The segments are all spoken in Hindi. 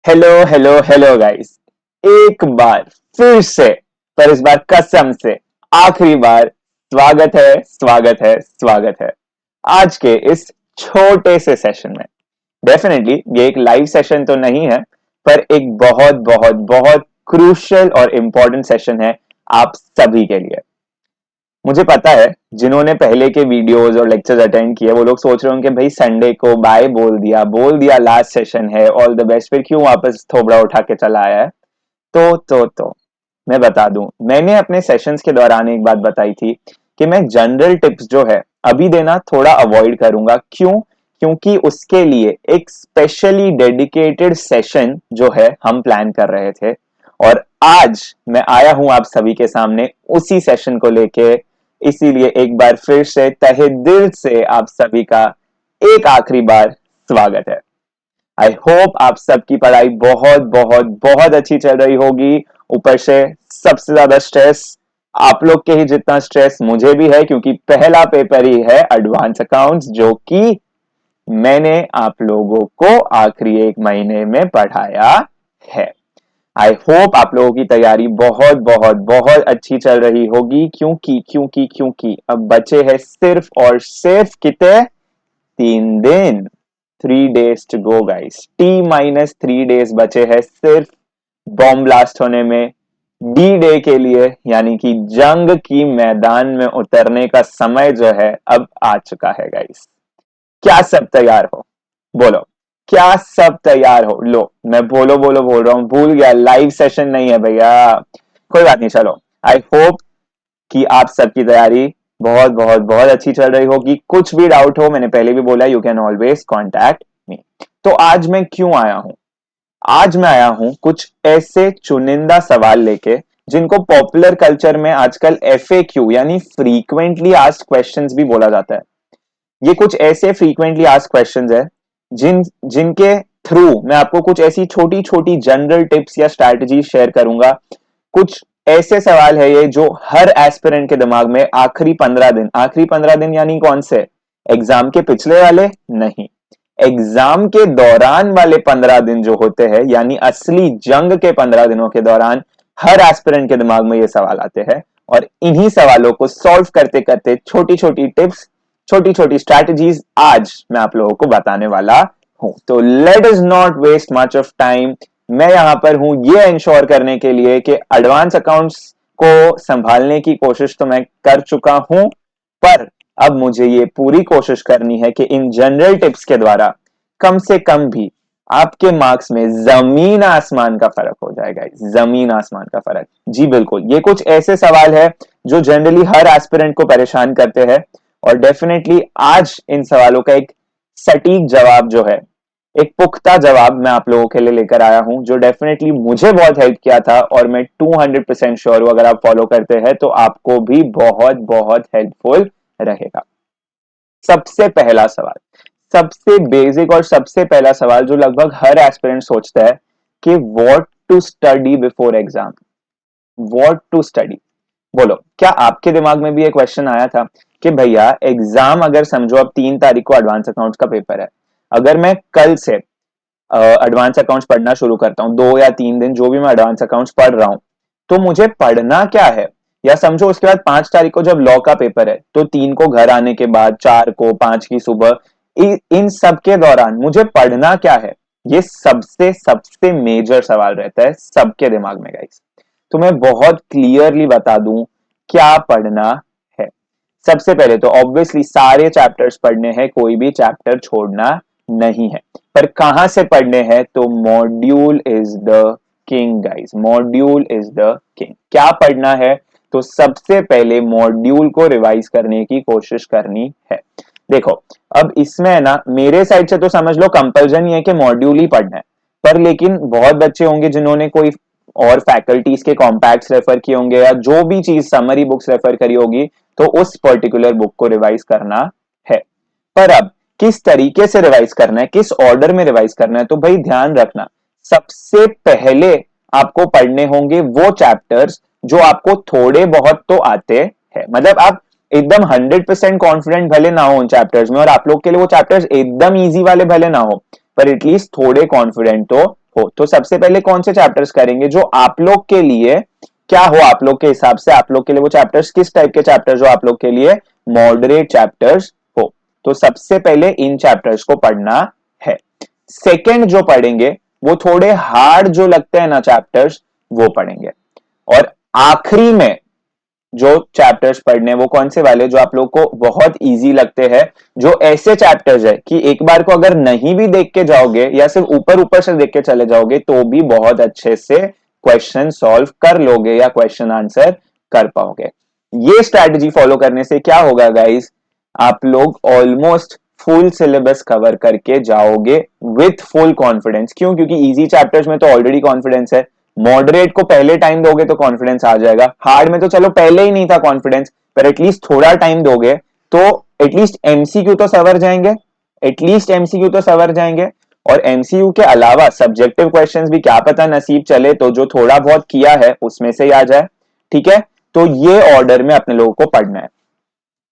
Hello hello hello guys. एक बार फिर से, पर इस बार कसम से आखिरी बार स्वागत है, स्वागत है, स्वागत है आज के इस छोटे से सेशन में। डेफिनेटली ये एक लाइव सेशन तो नहीं है, पर एक बहुत बहुत बहुत क्रूशियल और इंपॉर्टेंट सेशन है आप सभी के लिए। मुझे पता है जिन्होंने पहले के वीडियोस और लेक्चर्स अटेंड किए वो लोग सोच रहे होंगे भाई संडे को बाय बोल दिया लास्ट सेशन है, ऑल द बेस्ट, फिर क्यों वापस थोबड़ा उठा के चला आया है। तो मैं बता दूं, मैंने अपने सेशंस के दौरान एक बात बताई थी कि मैं जनरल टिप्स जो है अभी देना थोड़ा अवॉइड करूंगा। क्यों? क्योंकि उसके लिए एक स्पेशली डेडिकेटेड सेशन जो है हम प्लान कर रहे थे, और आज मैं आया हूं आप सभी के सामने उसी सेशन को लेके। इसीलिए एक बार फिर से तहे दिल से आप सभी का एक आखिरी बार स्वागत है। आई होप आप सबकी पढ़ाई बहुत बहुत बहुत अच्छी चल रही होगी। ऊपर से सबसे ज्यादा स्ट्रेस आप लोग के ही जितना स्ट्रेस मुझे भी है, क्योंकि पहला पेपर ही है एडवांस अकाउंट्स, जो कि मैंने आप लोगों को आखिरी एक महीने में पढ़ाया है। आई होप आप लोगों की तैयारी बहुत बहुत बहुत अच्छी चल रही होगी, क्योंकि अब बचे हैं सिर्फ और सिर्फ कितने, 3 दिन, 3 days to go guys. T-3 days बचे हैं सिर्फ बॉम्ब ब्लास्ट होने में, डी डे के लिए, यानी कि जंग की मैदान में उतरने का समय जो है अब आ चुका है गाइस। क्या सब तैयार हो? बोलो, क्या सब तैयार हो? लो, मैं बोलो बोलो बोल रहा हूं, भूल गया लाइव सेशन नहीं है भैया। कोई बात नहीं, चलो। आई होप कि आप सबकी तैयारी बहुत बहुत बहुत अच्छी चल रही होगी। कुछ भी डाउट हो, मैंने पहले भी बोला, you can always contact me. तो आज मैं क्यों आया हूं? आज मैं आया हूं कुछ ऐसे चुनिंदा सवाल लेके जिनको पॉपुलर कल्चर में आजकल FAQ यानी फ्रीक्वेंटली आस्क्ड क्वेश्चंस भी बोला जाता है। ये कुछ ऐसे फ्रीक्वेंटली आस्क्ड क्वेश्चंस है जिनके थ्रू मैं आपको कुछ ऐसी छोटी छोटी जनरल टिप्स या स्ट्रैटेजी शेयर करूंगा। कुछ ऐसे सवाल है ये जो हर एस्पिरेंट के दिमाग में आखिरी 15 दिन यानी कौन से एग्जाम के पिछले वाले नहीं, एग्जाम के दौरान वाले 15 दिन जो होते हैं, यानी असली जंग के 15 दिनों के दौरान हर एस्पिरेंट के दिमाग में ये सवाल आते हैं। और इन्हीं सवालों को सॉल्व करते करते छोटी छोटी टिप्स, छोटी छोटी स्ट्रैटेजीज आज मैं आप लोगों को बताने वाला हूं। तो let is not waste much of time. मैं यहां पर हूं ये इंश्योर करने के लिए कि एडवांस अकाउंट्स को संभालने की कोशिश तो मैं कर चुका हूं, पर अब मुझे ये पूरी कोशिश करनी है कि इन जनरल टिप्स के द्वारा कम से कम भी आपके मार्क्स में जमीन आसमान का फर्क हो जाएगा। जमीन आसमान का फर्क, जी बिल्कुल। ये कुछ ऐसे सवाल है जो जनरली हर एस्पिरेंट को परेशान करते हैं, और डेफिनेटली आज इन सवालों का एक सटीक जवाब जो है, एक पुख्ता जवाब मैं आप लोगों के लिए लेकर आया हूं, जो डेफिनेटली मुझे बहुत हेल्प किया था, और मैं 200% श्योर हूं अगर आप फॉलो करते हैं तो आपको भी बहुत बहुत हेल्पफुल रहेगा। सबसे पहला सवाल, सबसे बेसिक और सबसे पहला सवाल जो लगभग हर एस्पिरेंट सोचता है कि what to study before exam. What to study, बोलो, क्या आपके दिमाग में भी एक क्वेश्चन आया था कि भैया एग्जाम, अगर समझो अब 3 तारीख को एडवांस अकाउंट्स का पेपर है, अगर मैं कल से एडवांस अकाउंट्स पढ़ना शुरू करता हूँ, 2 या 3 दिन जो भी मैं एडवांस अकाउंट्स पढ़ रहा हूँ, तो मुझे पढ़ना क्या है? या समझो उसके बाद 5 तारीख को जब लॉ का पेपर है, तो 3 को घर आने के बाद 4 को 5 की सुबह, इन सब के दौरान मुझे पढ़ना क्या है? ये सबसे सबसे मेजर सवाल रहता है सबके दिमाग में गाइस। तो मैं बहुत क्लियरली बता दूं क्या पढ़ना है। सबसे पहले तो ऑब्वियसली सारे चैप्टर्स पढ़ने हैं, कोई भी चैप्टर छोड़ना नहीं है। पर कहां से पढ़ने हैं? तो module is the king guys, module is the king. क्या पढ़ना है? तो सबसे पहले मॉड्यूल को रिवाइज करने की कोशिश करनी है। देखो, अब इसमें है ना, मेरे साइड से तो समझ लो कंपल्जन ही है कि मॉड्यूल ही पढ़ना है, पर लेकिन बहुत बच्चे होंगे जिन्होंने कोई और फैकल्टीज के कॉम्पैक्ट्स रेफर किए होंगे, या जो भी चीज समरी बुक्स रेफर करी होगी, तो उस पर्टिकुलर बुक को रिवाइज करना है। पर अब किस तरीके से रिवाइज करना है, किस ऑर्डर में रिवाइज करना है, तो भाई ध्यान रखना, सबसे पहले आपको पढ़ने होंगे वो चैप्टर्स जो आपको थोड़े बहुत तो आते हैं। मतलब आप एकदम 100% कॉन्फिडेंट भले ना हो उन चैप्टर्स में, और आप लोग के लिए वो चैप्टर्स एकदम इजी वाले भले ना हो, पर एटलीस्ट थोड़े कॉन्फिडेंट तो हो तो सबसे पहले कौन से चैप्टर्स करेंगे जो आप लोग के लिए क्या हो, आप लोग के हिसाब से आप लोग के लिए वो चैप्टर्स किस टाइप के चैप्टर्स जो आप लोग के लिए मॉडरेट चैप्टर्स हो। तो सबसे पहले इन चैप्टर्स को पढ़ना है। सेकंड जो पढ़ेंगे वो थोड़े हार्ड जो लगते हैं ना चैप्टर्स वो पढ़ेंगे। और आखिरी में जो चैप्टर्स पढ़ने वो कौन से वाले जो आप लोग को बहुत इजी लगते हैं, जो ऐसे चैप्टर्स है कि एक बार को अगर नहीं भी देख के जाओगे या सिर्फ ऊपर ऊपर से देख के चले जाओगे तो भी बहुत अच्छे से क्वेश्चन सॉल्व कर लोगे या क्वेश्चन आंसर कर पाओगे। ये स्ट्रैटेजी फॉलो करने से क्या होगा गाइस, आप लोग ऑलमोस्ट फुल सिलेबस कवर करके जाओगे विथ फुल कॉन्फिडेंस। क्यों? क्योंकि इजी चैप्टर्स में तो ऑलरेडी कॉन्फिडेंस है, मॉडरेट को पहले टाइम दोगे तो कॉन्फिडेंस आ जाएगा, हार्ड में तो चलो पहले ही नहीं था कॉन्फिडेंस, पर एटलीस्ट थोड़ा टाइम दोगे तो एटलीस्ट एमसीक्यू तो सवर जाएंगे, एटलीस्ट एमसीक्यू तो सवर जाएंगे। और एमसीक्यू के अलावा सब्जेक्टिव क्वेश्चंस भी क्या पता नसीब चले तो जो थोड़ा बहुत किया है उसमें से ही आ जाए। ठीक है, तो ये ऑर्डर में अपने लोगों को पढ़ना है।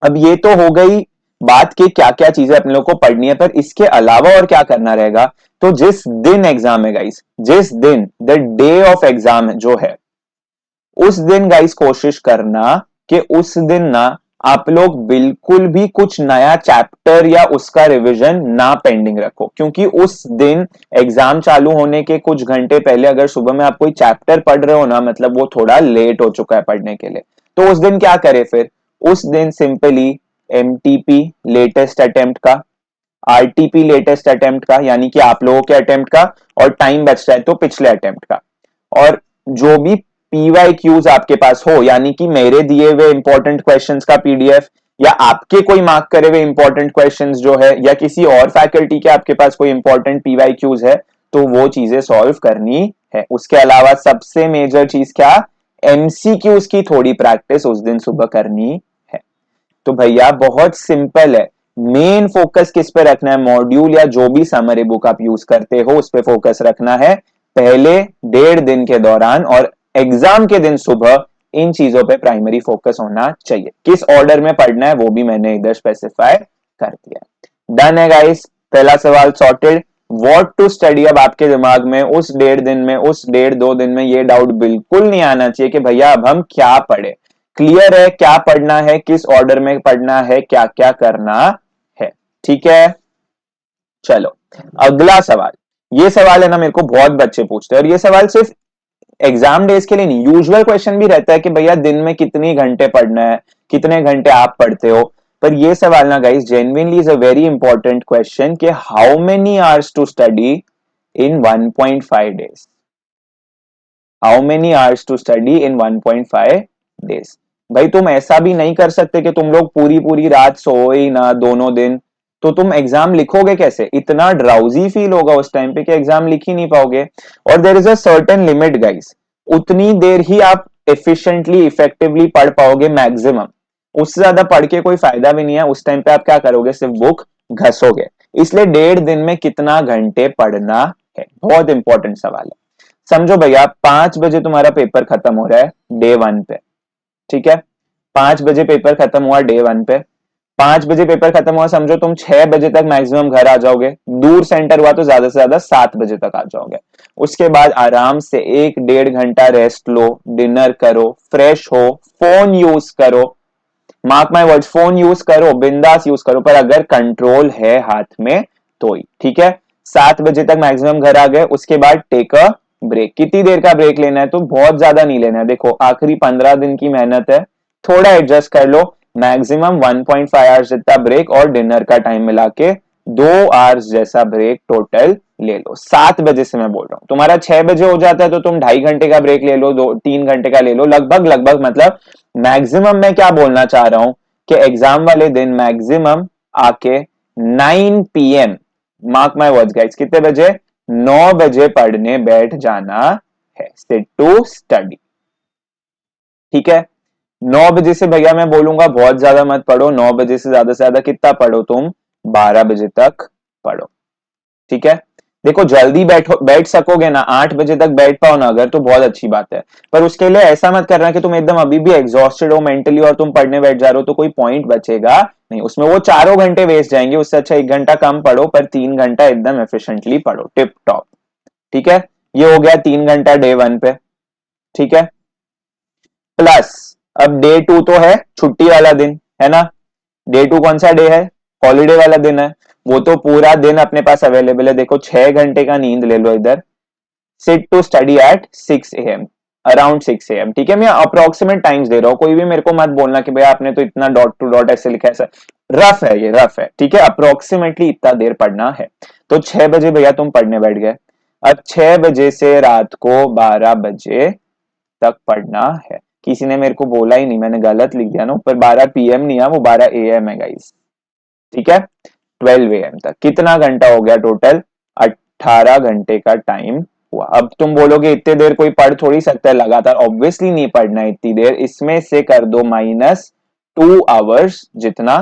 अब ये तो हो गई बात कि क्या क्या चीजें अपने लोग को पढ़नी है, पर इसके अलावा और क्या करना रहेगा। तो जिस दिन एग्जाम है गाइस, जिस दिन द डे ऑफ एग्जाम जो है उस दिन गाइस कोशिश करना कि उस दिन ना आप लोग बिल्कुल भी कुछ नया चैप्टर या उसका रिवीजन ना पेंडिंग रखो। क्योंकि उस दिन एग्जाम चालू होने के कुछ घंटे पहले अगर सुबह में आप कोई चैप्टर पढ़ रहे हो ना, मतलब वो थोड़ा लेट हो चुका है पढ़ने के लिए। तो उस दिन क्या करे फिर, उस दिन सिंपली एमटीपी लेटेस्ट अटेम्प्ट का, आरटीपी लेटेस्ट अटेम्प्ट का यानी कि आप लोगों के अटेम्प्ट का, और टाइम बचता है तो पिछले अटेम्प्ट का, और जो भी पीवाई क्यूज आपके पास हो यानी कि मेरे दिए हुए इंपॉर्टेंट क्वेश्चंस का पीडीएफ या आपके कोई मार्क करे हुए इंपॉर्टेंट क्वेश्चंस जो है या किसी और फैकल्टी के आपके पास कोई इंपॉर्टेंट पीवाई क्यूज है तो वो चीजें सॉल्व करनी है। उसके अलावा सबसे मेजर चीज क्या, एमसीक्यूज की थोड़ी प्रैक्टिस उस दिन सुबह करनी है। तो भैया बहुत सिंपल है, मेन फोकस किस पे रखना है, मॉड्यूल या जो भी समरी बुक आप यूज करते हो उस पे फोकस रखना है पहले 1.5 दिन के दौरान, और एग्जाम के दिन सुबह इन चीजों पे प्राइमरी फोकस होना चाहिए। किस ऑर्डर में पढ़ना है वो भी मैंने इधर स्पेसिफाई कर दिया। डन है गाइस, पहला सवाल सॉर्टेड। व्हाट टू स्टडी, अब आपके दिमाग में उस 1.5 दिन में, उस 1.5-2 दिन में ये डाउट बिल्कुल नहीं आना चाहिए कि भैया अब हम क्या पढ़े। क्लियर है क्या पढ़ना है, किस ऑर्डर में पढ़ना है, क्या क्या करना है। ठीक है, चलो अगला सवाल। ये सवाल है ना मेरे को बहुत बच्चे पूछते हैं, और ये सवाल सिर्फ एग्जाम डेज के लिए नहीं, यूजुअल क्वेश्चन भी रहता है कि भैया दिन में कितनी घंटे पढ़ना है, कितने घंटे आप पढ़ते हो। पर ये सवाल ना guys genuinely is a very important question कि how many hours to study in 1.5 days, how many hours to study in 1.5 days. भाई तुम ऐसा भी नहीं कर सकते कि तुम लोग पूरी पूरी रात सोओ ही ना दोनों दिन, तो तुम एग्जाम लिखोगे कैसे, इतना ड्राउजी फील होगा उस टाइम पे कि एग्जाम लिख ही नहीं पाओगे। और there is a certain limit guys, उतनी देर ही आप एफिशिएंटली इफेक्टिवली पढ़ पाओगे मैक्सिमम, उससे ज्यादा पढ़ के कोई फायदा भी नहीं है। उस टाइम पे आप क्या करोगे, सिर्फ बुक घसोगे। इसलिए 1.5 दिन में कितना घंटे पढ़ना है, बहुत इंपॉर्टेंट सवाल है। समझो भैया 5 बजे तुम्हारा पेपर खत्म हो रहा है डे 1 पे, ठीक है, 5 बजे पेपर खत्म हुआ डे 1 पे, 5 बजे पेपर खत्म हुआ, समझो तुम 6 बजे तक मैक्सिमम घर आ जाओगे, दूर सेंटर हुआ तो ज्यादा से ज्यादा 7 बजे तक आ जाओगे। उसके बाद आराम से 1-1.5 घंटा रेस्ट लो, डिनर करो, फ्रेश हो, फोन यूज करो, mark my words phone use करो, बिंदास यूज करो, पर अगर कंट्रोल है हाथ में तो ही। ठीक है, 7 बजे तक मैक्सिमम घर आ गए, उसके बाद टेक अ ब्रेक। कितनी देर का ब्रेक लेना है, तो बहुत ज्यादा नहीं लेना है, देखो आखिरी 15 दिन की मेहनत है, थोड़ा एडजस्ट कर लो, मैक्सिमम 1.5 आवर्स जितना ब्रेक, और डिनर का टाइम मिला के 2 आवर्स जैसा ब्रेक टोटल ले लो। 7 बजे से मैं बोल रहा हूं, तुम्हारा 6 बजे हो जाता है तो तुम 2.5 घंटे का ब्रेक ले लो, 3 घंटे का ले लो, लगभग लगभग मतलब मैक्सिमम मैं क्या बोलना चाह रहा हूं कि एग्जाम वाले दिन मैक्सिमम आके 9 PM, mark my words guys, कितने बजे, 9 बजे पढ़ने बैठ जाना है, सिट टू स्टडी। ठीक है, 9 बजे से भैया मैं बोलूंगा बहुत ज्यादा मत पढ़ो, 9 बजे से ज्यादा कितना पढ़ो तुम, 12 बजे तक पढ़ो। ठीक है, देखो जल्दी बैठ सकोगे ना, 8 बजे तक बैठ पाओ ना अगर, तो बहुत अच्छी बात है। पर उसके लिए ऐसा मत करना कि तुम एकदम अभी भी एग्जॉस्टेड हो मेंटली और तुम पढ़ने बैठ जा रहे हो तो कोई पॉइंट बचेगा नहीं, उसमें वो चारों घंटे वेस्ट जाएंगे। उससे अच्छा 1 घंटा कम पढ़ो पर 3 घंटा एकदम एफिशिएंटली पढ़ो, टिप टॉप। ठीक है, ये हो गया 3 घंटा डे 1 पे, ठीक है। प्लस अब डे 2 तो है छुट्टी वाला दिन, है ना। डे 2 कौन सा डे है, हॉलीडे वाला दिन है। वो तो पूरा दिन अपने पास अवेलेबल है। देखो 6 घंटे का नींद ले लो इधर। Sit to study at 6 AM, around 6 AM, ठीक है। मैं अप्रोक्सीमेट टाइम्स दे रहा हूँ, कोई भी मेरे को मत बोलना कि भैया आपने तो इतना डॉट टू डॉट ऐसे लिखा है। ऐसा रफ है, ये रफ है, ठीक है। अप्रोक्सीमेटली इतना देर पढ़ना है। तो 6 बजे भैया तुम पढ़ने बैठ गए। अब 6 बजे से रात को 12 बजे तक पढ़ना है। किसी ने मेरे को बोला ही नहीं, मैंने गलत लिख दिया ना ऊपर, 12 PM नहीं है वो 12 AM है गाइस, ठीक है। 12 AM तक कितना घंटा हो गया टोटल, 18 घंटे का टाइम हुआ। अब तुम बोलोगे इतने देर कोई पढ़ थोड़ी सकता है लगातार, ऑब्वियसली नहीं पढ़ना है इतनी देर। इसमें से कर दो -2 आवर्स, जितना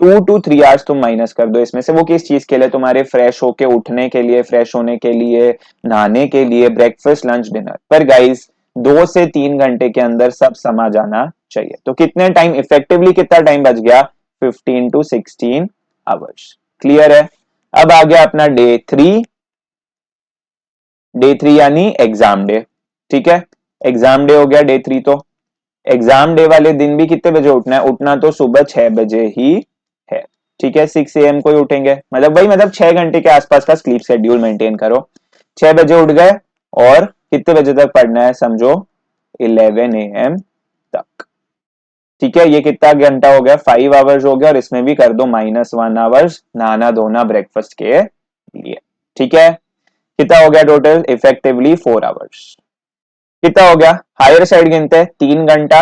2 to 3 आवर्स तुम माइनस कर दो इसमें से। वो किस चीज के लिए, तुम्हारे फ्रेश होके उठने के लिए, फ्रेश होने के लिए, नहाने के लिए, ब्रेकफास्ट लंच डिनर। पर गाइस 2 से 3 घंटे के अंदर सब समा जाना चाहिए। तो कितने टाइम इफेक्टिवली, कितना टाइम बच गया, 15 to 16 आवर्स। क्लियर है। अब आ गया अपना डे 3। डे 3 यानी एग्जाम डे, ठीक है। एग्जाम डे हो गया डे 3। तो एग्जाम डे वाले दिन भी कितने बजे उठना है, उठना तो सुबह 6 बजे ही है, ठीक है। 6 AM को ही उठेंगे, मतलब भाई मतलब 6 घंटे के आसपास का स्लीप शेड्यूल मेंटेन करो। 6 बजे उठ गए और कितने बजे तक पढ़ना है, समझो 11 AM तक, ठीक है। ये कितना घंटा हो गया, 5 आवर्स हो गया। और इसमें भी कर दो -1 आवर्स नहाना धोना ब्रेकफास्ट के लिए, ठीक है। कितना हो गया टोटल, इफेक्टिवली 4 आवर्स। कितना हो गया, हायर साइड गिनते हैं, 3 घंटा,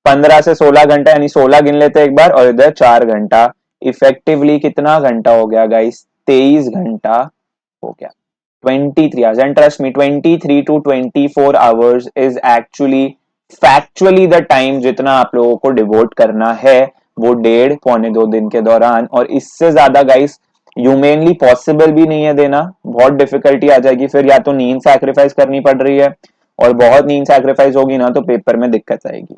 15 से 16 घंटा, यानी 16 गिन लेते एक बार, और इधर 4 घंटा। इफेक्टिवली कितना घंटा हो गया गाइस, 23 घंटा हो गया। 23 hours, and trust me 23 to 24 hours is actually factually the time जितना आप लोगों को डिवोट करना है वो 1.5 पौने 2 दिन के दौरान। और इससे ज्यादा गाइस ह्यूमेनली पॉसिबल भी नहीं है देना, बहुत डिफिकल्टी आ जाएगी फिर। या तो नींद सैक्रिफाइस करनी पड़ रही है, और बहुत नींद सैक्रिफाइस होगी ना तो पेपर में दिक्कत आएगी।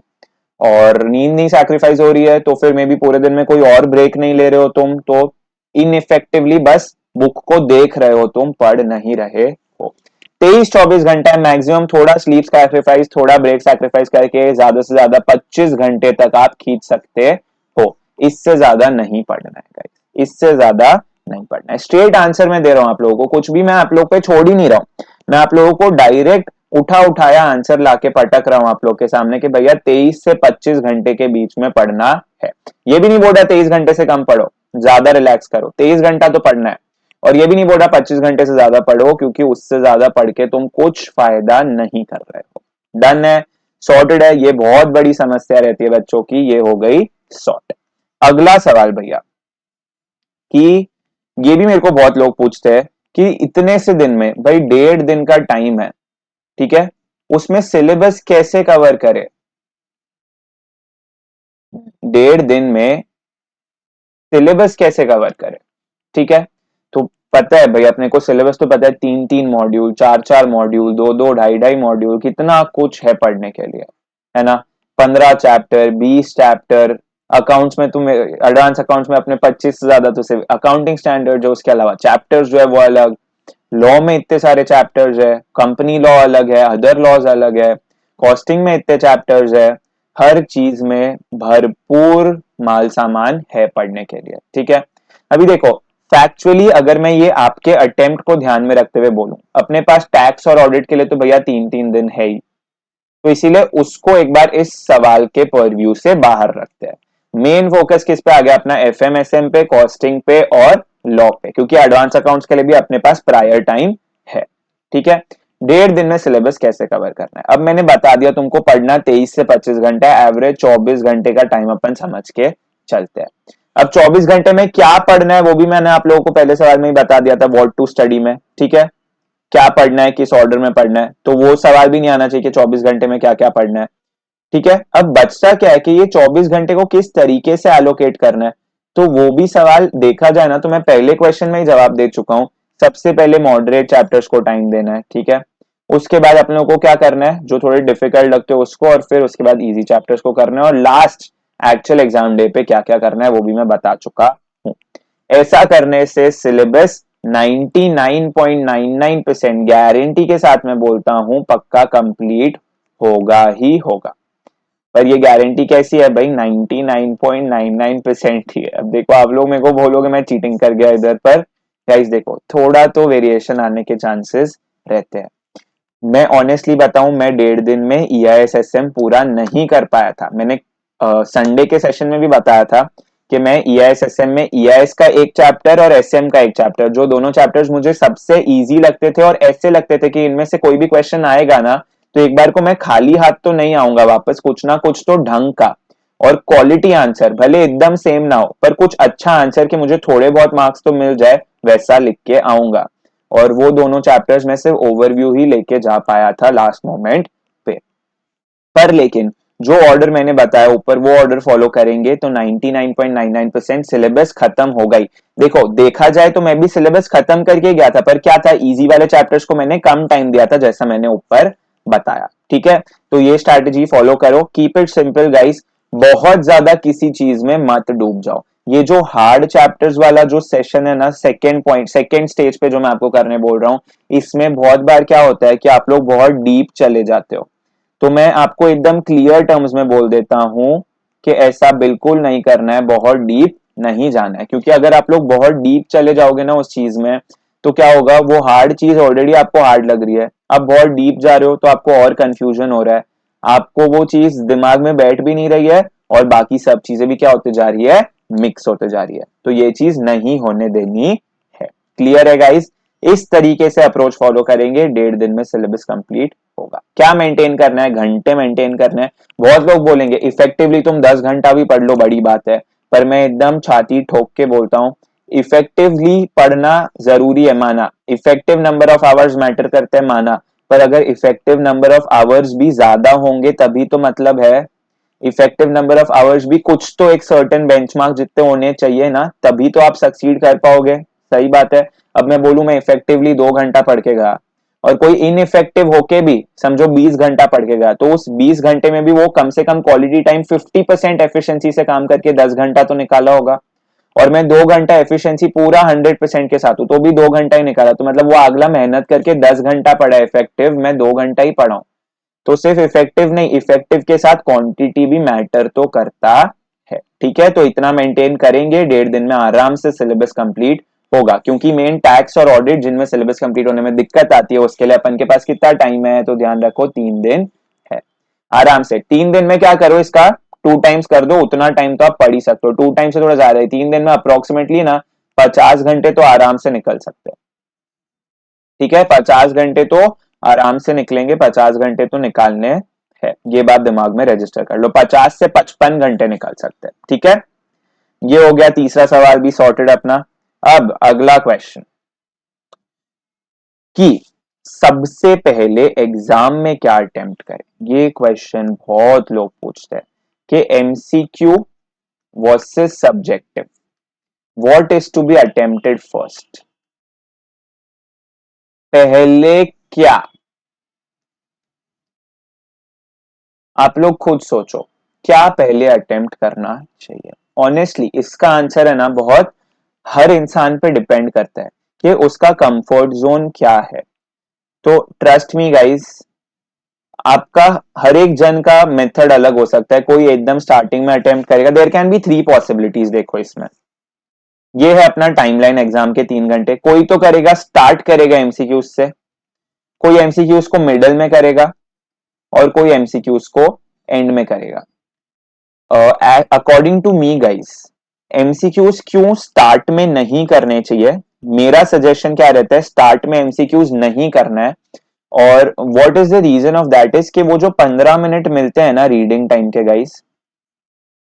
और नींद नहीं सैक्रिफाइस हो रही है तो फिर मे भी पूरे दिन में कोई और ब्रेक नहीं ले रहे हो तुम, तो इनइफेक्टिवली बस बुक को देख रहे हो तुम, पढ़ नहीं रहे हो। 23-24 घंटा मैक्सिमम, थोड़ा स्लीप सैक्रिफाइस, थोड़ा ब्रेक सैक्रिफाइस करके ज्यादा से ज्यादा 25 घंटे तक आप खींच सकते हो। इससे ज्यादा नहीं पढ़ना है गाइस, इससे ज्यादा नहीं पढ़ना है। स्ट्रेट आंसर मैं दे रहा हूं आप लोगों को, कुछ भी मैं आप लोगों पे छोड़ ही नहीं रहा हूं। मैं आप लोगों को डायरेक्ट उठाया आंसर लाके पटक रहा हूं आप लोग के सामने कि भैया 23 से 25 घंटे के बीच में पढ़ना है। ये भी नहीं बोला 23 घंटे से कम पढ़ो, ज्यादा रिलैक्स करो, 23 घंटा तो पढ़ना है। और ये भी नहीं बोला 25 घंटे से ज्यादा पढ़ो, क्योंकि उससे ज्यादा पढ़ के तुम कुछ फायदा नहीं कर रहे हो। डन है, सॉर्टेड है। ये बहुत बड़ी समस्या रहती है बच्चों की, ये हो गई सॉर्ट। अगला सवाल भैया, कि ये भी मेरे को बहुत लोग पूछते हैं कि इतने से दिन में, भाई 1.5 दिन का टाइम है, ठीक है, उसमें सिलेबस कैसे कवर करे। 1.5 दिन में सिलेबस कैसे कवर करे, ठीक है। तो पता है भाई अपने को सिलेबस तो पता है, 3-3 मॉड्यूल, 4-4 मॉड्यूल, 2-2 ढाई-ढाई मॉड्यूल, कितना कुछ है पढ़ने के लिए, है ना। 15 चैप्टर, 20 चैप्टर। अकाउंट्स में तुम एडवांस अकाउंट्स में अपने 25 से ज्यादा तो सिर्फ अकाउंटिंग स्टैंडर्ड जो, उसके अलावा चैप्टर्स जो है वो अलग। लॉ में इतने सारे चैप्टर्स है, कंपनी लॉ अलग है, अदर लॉज अलग है, कॉस्टिंग में इतने चैप्टर्स है। हर चीज में भरपूर माल सामान है पढ़ने के लिए, ठीक है। अभी देखो फैक्चुअली अगर मैं ये आपके अटेम्प्ट को ध्यान में रखते हुए बोलूं, अपने पास टैक्स और ऑडिट के लिए तो भैया 3-3 दिन है ही, तो इसीलिए उसको एक बार इस सवाल के परव्यू से बाहर रखते हैं। मेन फोकस किस पे आ गया अपना, एफएमएसएम पे, कॉस्टिंग पे और लॉ पे, क्योंकि एडवांस अकाउंट्स के लिए भी अपने पास प्रायर टाइम है, ठीक है। 1.5 दिन में सिलेबस कैसे कवर करना है, अब मैंने बता दिया तुमको। पढ़ना 23 से 25 घंटा, एवरेज 24 घंटे का टाइम अपन समझ के चलते हैं। अब 24 घंटे में क्या पढ़ना है वो भी मैंने आप लोगों को पहले सवाल में ही बता दिया था, व्हाट टू स्टडी में, ठीक है। क्या पढ़ना है, किस ऑर्डर में पढ़ना है, तो वो सवाल भी नहीं आना चाहिए कि 24 घंटे में क्या क्या पढ़ना है, ठीक है। अब बचता क्या है कि ये 24 घंटे को किस तरीके से एलोकेट करना है, तो वो भी सवाल देखा जाए ना तो मैं पहले क्वेश्चन में ही जवाब दे चुका हूं। सबसे पहले मॉडरेट चैप्टर्स को टाइम देना है, ठीक है। उसके बाद अपने लोगों को क्या करना है, जो थोड़े डिफिकल्ट लगते हैं उसको, और फिर उसके बाद इजी चैप्टर्स को करना है, और लास्ट एक्चुअल एग्जाम डे पे क्या क्या करना है वो भी मैं बता चुका हूं। ऐसा करने से सिलेबस 99.99% गारंटी के साथ मैं बोलता हूं पक्का कंप्लीट होगा ही होगा। पर ये गारंटी कैसी है भाई? 99.99% ही है। अब देखो आप लोग मेरे को बोलोगे मैं चीटिंग कर गया इधर, पर गाइस देखो थोड़ा तो वेरिएशन आने के चांसेस रहते हैं। मैं ऑनेस्टली बताऊं, मैं 1.5 दिन में EISSM पूरा नहीं कर पाया था। मैंने संडे के सेशन में भी बताया था कि मैं EISSM में EIS का एक चैप्टर और SM का एक चैप्टर, जो दोनों चैप्टर्स मुझे सबसे इजी लगते थे और ऐसे लगते थे कि इनमें से कोई भी क्वेश्चन आएगा ना तो एक बार को मैं खाली हाथ तो नहीं आऊंगा वापस, कुछ ना कुछ तो ढंग का और क्वालिटी आंसर, भले एकदम सेम ना हो पर कुछ अच्छा आंसर कि मुझे थोड़े बहुत मार्क्स तो मिल जाए, वैसा लिख के आऊंगा। और वो दोनों चैप्टर्स में सिर्फ ओवरव्यू ही लेके जा पाया था लास्ट मोमेंट पे। पर लेकिन जो ऑर्डर मैंने बताया ऊपर वो ऑर्डर फॉलो करेंगे तो 99.99% सिलेबस खत्म हो गई। देखो देखा जाए तो मैं भी सिलेबस खत्म करके गया था, पर क्या था, इजी वाले चैप्टर्स को मैंने कम टाइम दिया था जैसा मैंने ऊपर बताया। ठीक है, तो ये स्ट्रैटेजी फॉलो करो, कीप इट सिंपल गाइस। बहुत ज्यादा किसी चीज में मत डूब जाओ। ये जो हार्ड चैप्टर्स वाला जो सेशन है ना, सेकेंड पॉइंट सेकेंड स्टेज पे जो मैं आपको करने बोल रहा हूँ, इसमें बहुत बार क्या होता है कि आप लोग बहुत डीप चले जाते हो। तो मैं आपको एकदम क्लियर टर्म्स में बोल देता हूं कि ऐसा बिल्कुल नहीं करना है, बहुत डीप नहीं जाना है। क्योंकि अगर आप लोग बहुत डीप चले जाओगे ना उस चीज में तो क्या होगा, वो हार्ड चीज ऑलरेडी आपको हार्ड लग रही है, अब बहुत डीप जा रहे हो तो आपको और कंफ्यूजन हो रहा है, आपको वो चीज दिमाग में बैठ भी नहीं रही है और बाकी सब चीजें भी क्या होते जा रही है, मिक्स होते जा रही है। तो ये चीज नहीं होने देनी है। क्लियर है गाइस? इस तरीके से अप्रोच फॉलो करेंगे, 1.5 दिन में सिलेबस कंप्लीट होगा। क्या मेंटेन करना है? घंटे मेंटेन करना है। बहुत लोग बोलेंगे इफेक्टिवली तुम 10 घंटा भी पढ़ लो, बड़ी बात है, पर मैं एकदम छाती ठोक के बोलता हूं इफेक्टिवली पढ़ना जरूरी है, माना, effective number of hours matter करते हैं, माना, पर अगर इफेक्टिव नंबर ऑफ आवर्स भी ज्यादा होंगे तभी तो मतलब है, इफेक्टिव नंबर ऑफ आवर्स भी कुछ तो एक सर्टेन बेंचमार्क जितने होने चाहिए ना, तभी तो आप सक्सीड कर पाओगे। सही बात है। अब मैं बोलूं मैं इफेक्टिवली 2 घंटा पढ़ के गया और कोई इनइफेक्टिव होके भी समझो 20 घंटा पढ़ के गया, तो उस 20 घंटे में भी वो कम से कम क्वालिटी टाइम 50% एफिशिएंसी से काम करके 10 घंटा तो निकाला होगा। और मैं 2 घंटा एफिशिएंसी पूरा 100% के साथ हूं तो भी 2 घंटा ही निकाला, तो मतलब वो अगला मेहनत करके 10 घंटा पढ़ा इफेक्टिव, मैं 2 घंटा ही पढ़ा हूं। तो सिर्फ इफेक्टिव नहीं, इफेक्टिव के साथ क्वांटिटी भी मैटर तो करता है। ठीक है, तो इतना मेंटेन करेंगे, 1.5 दिन में आराम से सिलेबस कंप्लीट होगा। क्योंकि मेन टैक्स और ऑडिट जिनमें सिलेबस कंप्लीट होने में दिक्कत आती है उसके लिए अपन के पास कितना टाइम है, तो ध्यान रखो 3 दिन है। आराम से 3 दिन में क्या करो, इसका 2 टाइम्स कर दो, उतना टाइम तो आप पढ़ ही सकते हो। 2 टाइम से थोड़ा ज्यादा है, 3 दिन में अप्रोक्सीमेटली ना 50 घंटे तो आराम से निकल सकते हैं। ठीक है, 50 घंटे तो आराम से निकलेंगे, 50 घंटे तो निकालने हैं, ये बात दिमाग में रजिस्टर कर लो, 50 से 55 घंटे निकाल सकते हैं। ठीक है, ये हो गया, तीसरा सवाल भी सॉर्टेड अपना। अब अगला क्वेश्चन कि सबसे पहले एग्जाम में क्या अटेम्प्ट करें, ये क्वेश्चन बहुत लोग पूछते हैं कि MCQ versus subjective, what is to be attempted first. पहले क्या, आप लोग खुद सोचो, क्या पहले अटेम्प्ट करना चाहिए? ऑनेस्टली इसका आंसर है ना बहुत हर इंसान पे डिपेंड करता है कि उसका कंफर्ट जोन क्या है। तो ट्रस्ट मी गाइस, आपका हर एक जन का मेथड अलग हो सकता है। कोई एकदम स्टार्टिंग में अटेम्प्ट करेगा, देयर कैन बी 3 पॉसिबिलिटीज। देखो इसमें ये है अपना टाइमलाइन एग्जाम के 3 घंटे, कोई तो करेगा स्टार्ट करेगा एमसीक्यूज से, कोई एमसीक्यूज को मिडल में करेगा और कोई एमसीक्यूज को एंड में करेगा। According to me guys, MCQs क्यों स्टार्ट में नहीं करने चाहिए, मेरा सजेशन क्या रहता है, स्टार्ट में एमसीक्यूज नहीं करना है। और what is the reason of that is कि वो जो 15 मिनट मिलते हैं ना रीडिंग टाइम के गाइस,